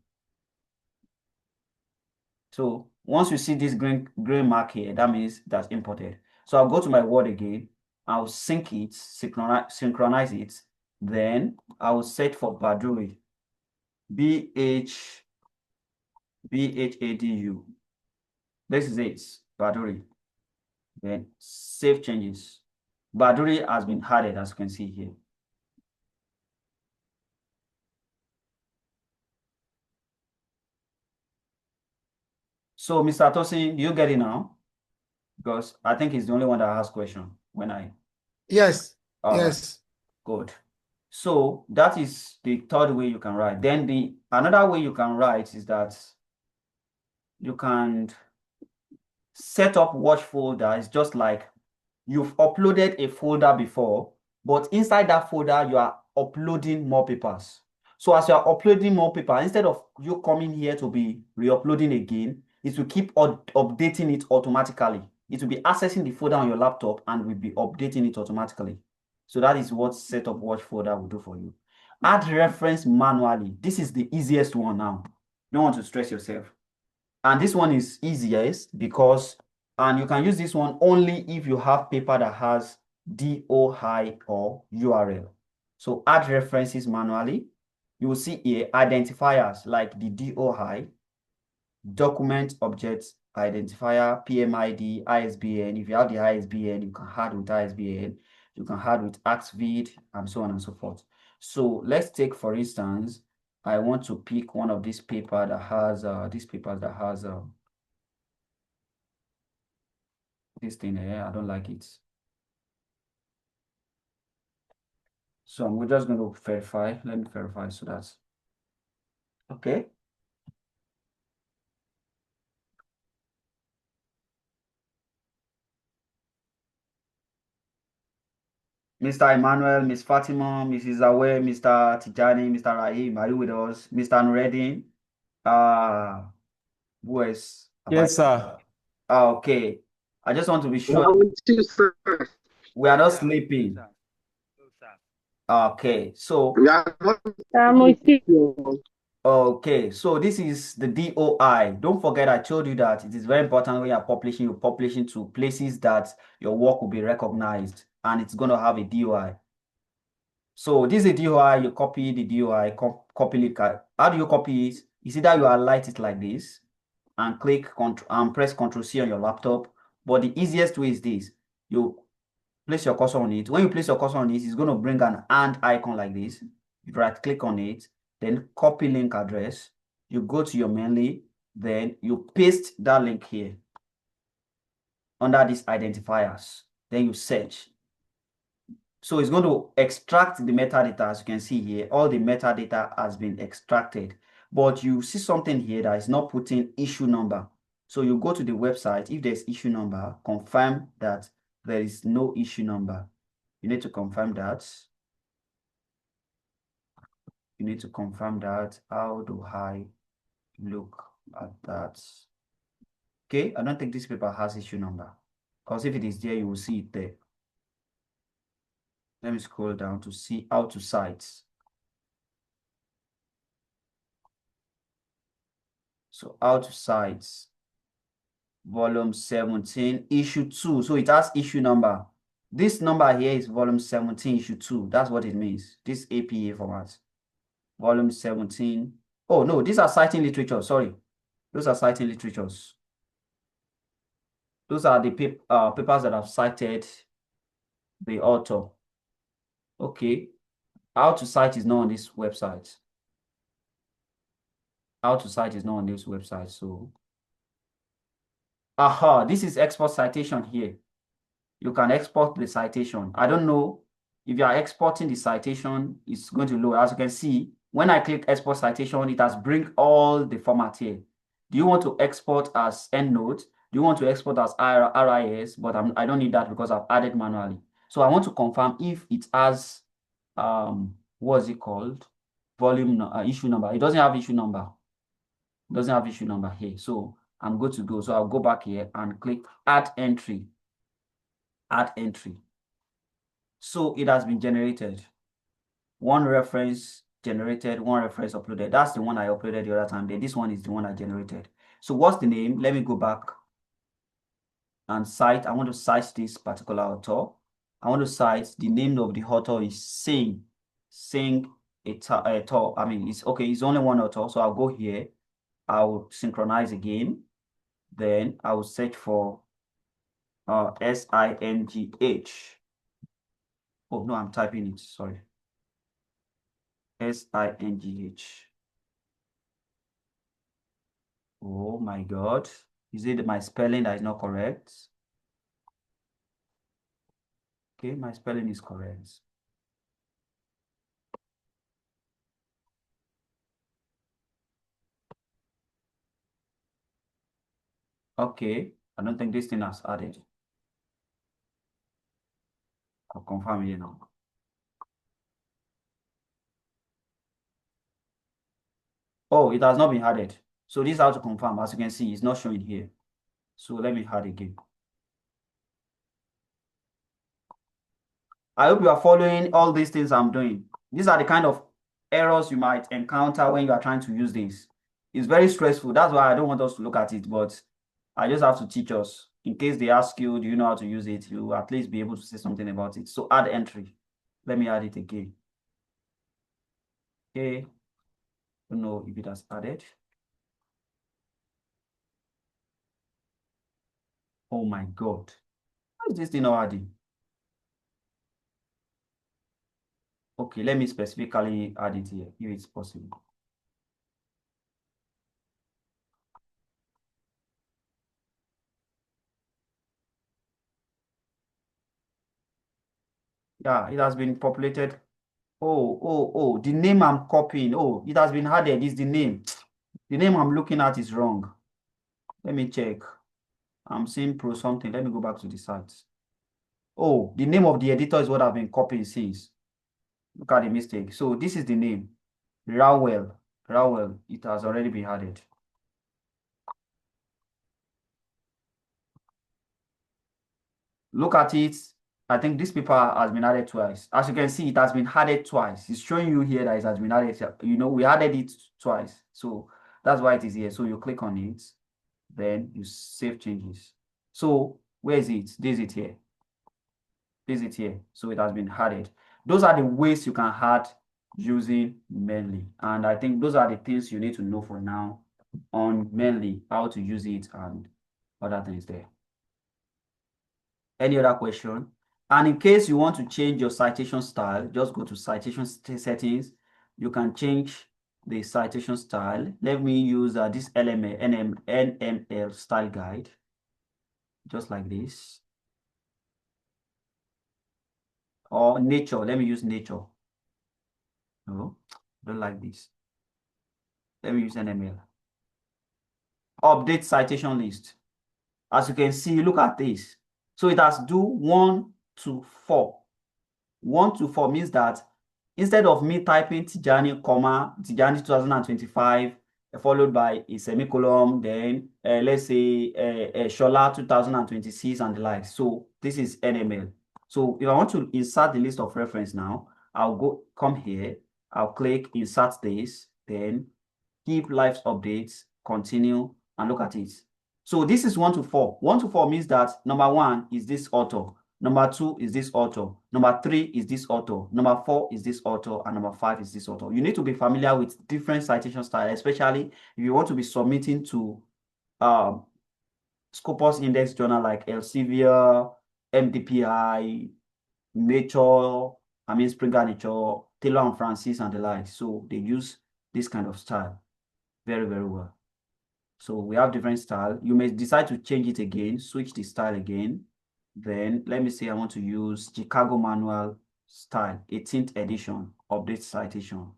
So once you see this green mark here, that means that's imported. So I'll go to my Word again. I'll sync it, synchronize it. Then I will search for Baduri. BHADU. This is it, Baduri. Then save changes. Baduri has been added, as you can see here. So, Mr. Tosin, do you get it now? Because I think he's the only one that has question when I. Yes. All Yes. right. Good. So that is the third way you can write. Then another way you can write is that you can set up watch folder. It's just like you've uploaded a folder before, but inside that folder, you are uploading more papers. So as you are uploading more papers, instead of you coming here to be re-uploading again, it will keep updating it automatically. It will be accessing the folder on your laptop and will be updating it automatically. So that is what setup watch folder will do for you. Add reference manually. This is the easiest one now. Don't want to stress yourself. And this one is easiest because, and you can use this one only if you have paper that has DOI or URL. So add references manually. You will see here identifiers like the DOI, document object identifier, PMID, ISBN. If you have the ISBN, you can add with ISBN. You can add with AXVID and so on and so forth. So let's take, for instance, I want to pick one of these papers that has this thing here. I don't like it. So I'm just going to verify. Let me verify so that's okay. Mr. Emmanuel, Miss Fatima, Mrs. Awe, Mr. Tijani, Mr. Rahim, are you with us? Mr. Nureddin, who else? Yes, sir. Okay. I just want to be sure we are not sleeping. Okay, so okay, so this is the DOI. Don't forget, I told you that it is very important when you're publishing to places that your work will be recognized and it's going to have a DOI. So this is a DOI, you copy the DOI, copy link. How do you copy it? It's either you highlight it like this and click and press Ctrl+C on your laptop. But the easiest way is this. You place your cursor on it. When you place your cursor on it, it's going to bring an hand icon like this. You right click on it, then copy link address. You go to your Mendeley, then you paste that link here under these identifiers. Then you search. So it's going to extract the metadata. As you can see here, all the metadata has been extracted. But you see something here that is not putting issue number. So you go to the website. If there's issue number, confirm that there is no issue number. You need to confirm that. you need to confirm that. How do I look at that? Okay, I don't think this paper has issue number, because if it is there, you will see it there. Let me scroll down to see how to cite. So how to cite, volume 17, issue 2. So it has issue number. This number here is volume 17, issue 2. That's what it means. This APA format. Volume 17. Oh, no, these are citing literature. Sorry. Those are citing literatures. Those are the papers that have cited the author. Okay. How to cite is not on this website. How to cite is not on this website. So, aha, this is export citation here. You can export the citation. I don't know if you are exporting the citation, it's going to load. As you can see, when I click export citation, it has bring all the format here. Do you want to export as EndNote? Do you want to export as RIS? But I don't need that because I've added manually. So I want to confirm if it has, what's it called? Volume, issue number. It doesn't have issue number. It doesn't have issue number here. So I'm good to go. So I'll go back here and click add entry. Add entry. So it has been generated. One reference generated, one reference uploaded. That's the one I uploaded the other time. Then this one is the one I generated. So what's the name? Let me go back and cite. I want to cite this particular author. I want to cite the name of the author is Singh author. I mean, it's okay. It's only one author. So I'll go here. I'll synchronize again. Then I will search for SINGH. Oh, no, I'm typing it. Sorry. SINGH. Oh my God. Is it my spelling that is not correct? Okay, my spelling is correct. Okay, I don't think this thing has added. I'll confirm it now. Oh, it has not been added. So this is how to confirm. As you can see, it's not showing here. So let me add again. I hope you are following all these things I'm doing. These are the kind of errors you might encounter when you are trying to use this. It's very stressful. That's why I don't want us to look at it, but I just have to teach us. In case they ask you, do you know how to use it? You at least be able to say something about it. So add entry. Let me add it again. Okay. Don't know if it has added. Oh my God. Why is this thing not adding? Okay, let me specifically add it here, if it's possible. Yeah, it has been populated. Oh, the name I'm copying. Oh, it has been added. Is the name. The name I'm looking at is wrong. Let me check. I'm seeing pro something. Let me go back to the site. Oh, the name of the editor is what I've been copying since. Look at the mistake. So this is the name. Rawell. It has already been added. Look at it. I think this paper has been added twice. As you can see, it has been added twice. It's showing you here that it has been added. You know, we added it twice. So that's why it is here. So you click on it, then you save changes. So where is it? This is it here. This is it here. So it has been added. Those are the ways you can add using Mendeley. And I think those are the things you need to know for now on Mendeley, how to use it and other things there. Any other question? And in case you want to change your citation style, just go to citation settings. You can change the citation style. Let me use this NML style guide, just like this. Or nature. Let me use nature. No, don't like this. Let me use NML. Update citation list. As you can see, look at this. So it has do 1 to 4. 1 to 4 means that instead of me typing Tijani, Tijani 2025, followed by a semicolon, then let's say Shola 2026 and the like. So this is NML. So if I want to insert the list of reference now, I'll come here, I'll click insert this, then keep live updates, continue, and look at it. So this is 1 to 4. 1 to 4 means that number 1 is this author, number 2 is this author, number 3 is this author, number 4 is this author, and number 5 is this author. You need to be familiar with different citation styles, especially if you want to be submitting to Scopus Index journal like Elsevier, MDPI, Springer Nature, Taylor and Francis, and the like. So they use this kind of style very, very well. So we have different style. You may decide to change it again, switch the style again. Then let me say I want to use Chicago Manual style, 18th edition, update citation.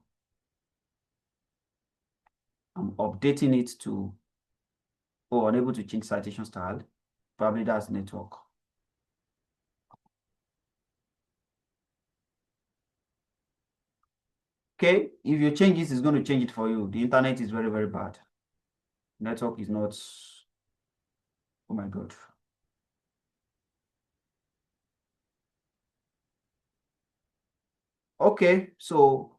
I'm updating it to, unable to change citation style. Probably that's network. Okay, if you change this, it's going to change it for you. The internet is very, very bad. Network is not, oh my God. Okay, so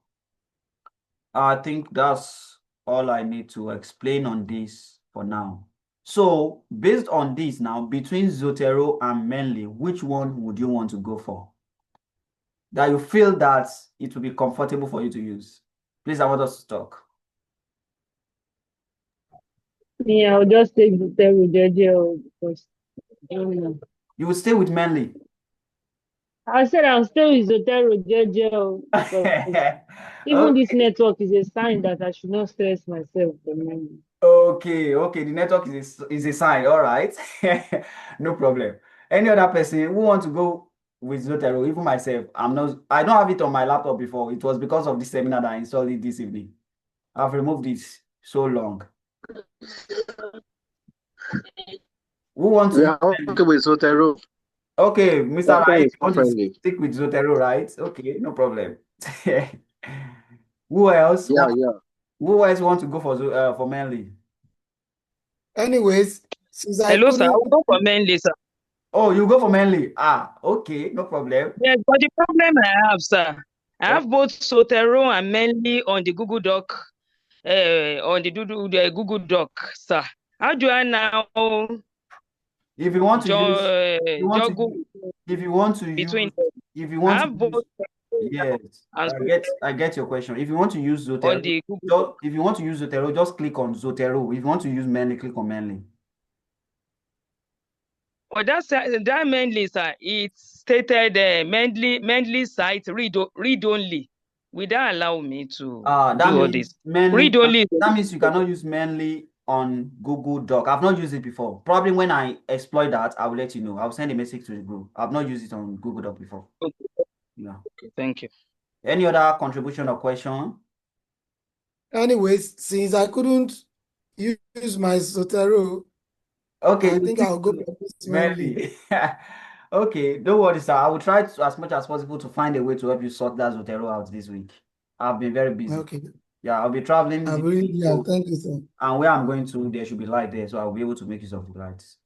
I think that's all I need to explain on this for now. So based on this now, between Zotero and Mendeley, which one would you want to go for? That you feel that it will be comfortable for you to use? Please, I want us to talk. Yeah, I'll just take the Zotero JJ because I don't know. You will stay with Mendeley. I said I'll stay with Zotero JJ because even this network is a sign that I should not stress myself for money. Okay, the network is a sign, all right. No problem. Any other person who want to go with Zotero, even myself, I don't have it on my laptop before. It was because of this seminar that I installed it this evening. I've removed it so long. Who wants to? Yeah, okay with Zotero. Okay, Mr. Rai, you want to Friendly. stick with Zotero, right? Okay, no problem. Who else? Yeah. Who else want to go for Mendeley? Anyways, since I Hello, sir. I will couldn't, go for Mendeley, sir. Oh, you go for Mendeley. Okay, no problem. Yes, but the problem I have, sir, I have both Zotero and Mendeley on the Google Doc, the Google Doc, sir. How do I now If you want to use, juggle if you want to between use, if you want I to have both use, yes, and I get your question. If you want to use on Zotero, the Google. if you want to use Zotero, just click on Zotero. If you want to use Mendeley, click on Mendeley. But that Mendeley, sir, it stated Mendeley site read only. Will that allow me to do all this? Read only. That means you cannot use Mendeley on Google Doc. I've not used it before. Probably when I exploit that, I will let you know. I'll send a message to the group. I've not used it on Google Doc before. Okay. Yeah. Okay, thank you. Any other contribution or question? anyways, since I couldn't use my Zotero, Okay, I think I'll go for this Mendeley. Mendeley. Okay, don't worry, sir. I will try to, as much as possible to find a way to help you sort that Zotero out this week. I've been very busy. Okay. Yeah, I'll be traveling I this really, week, yeah, so, thank you, sir. and where I'm going to, there should be light there, so I'll be able to make use of the lights.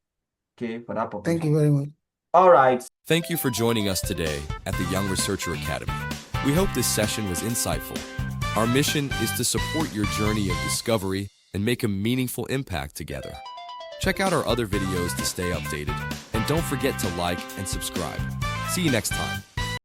Okay, for that purpose. Thank you very much. All right. Thank you for joining us today at the Young Researcher Academy. We hope this session was insightful. Our mission is to support your journey of discovery and make a meaningful impact together. Check out our other videos to stay updated, and don't forget to like and subscribe. See you next time.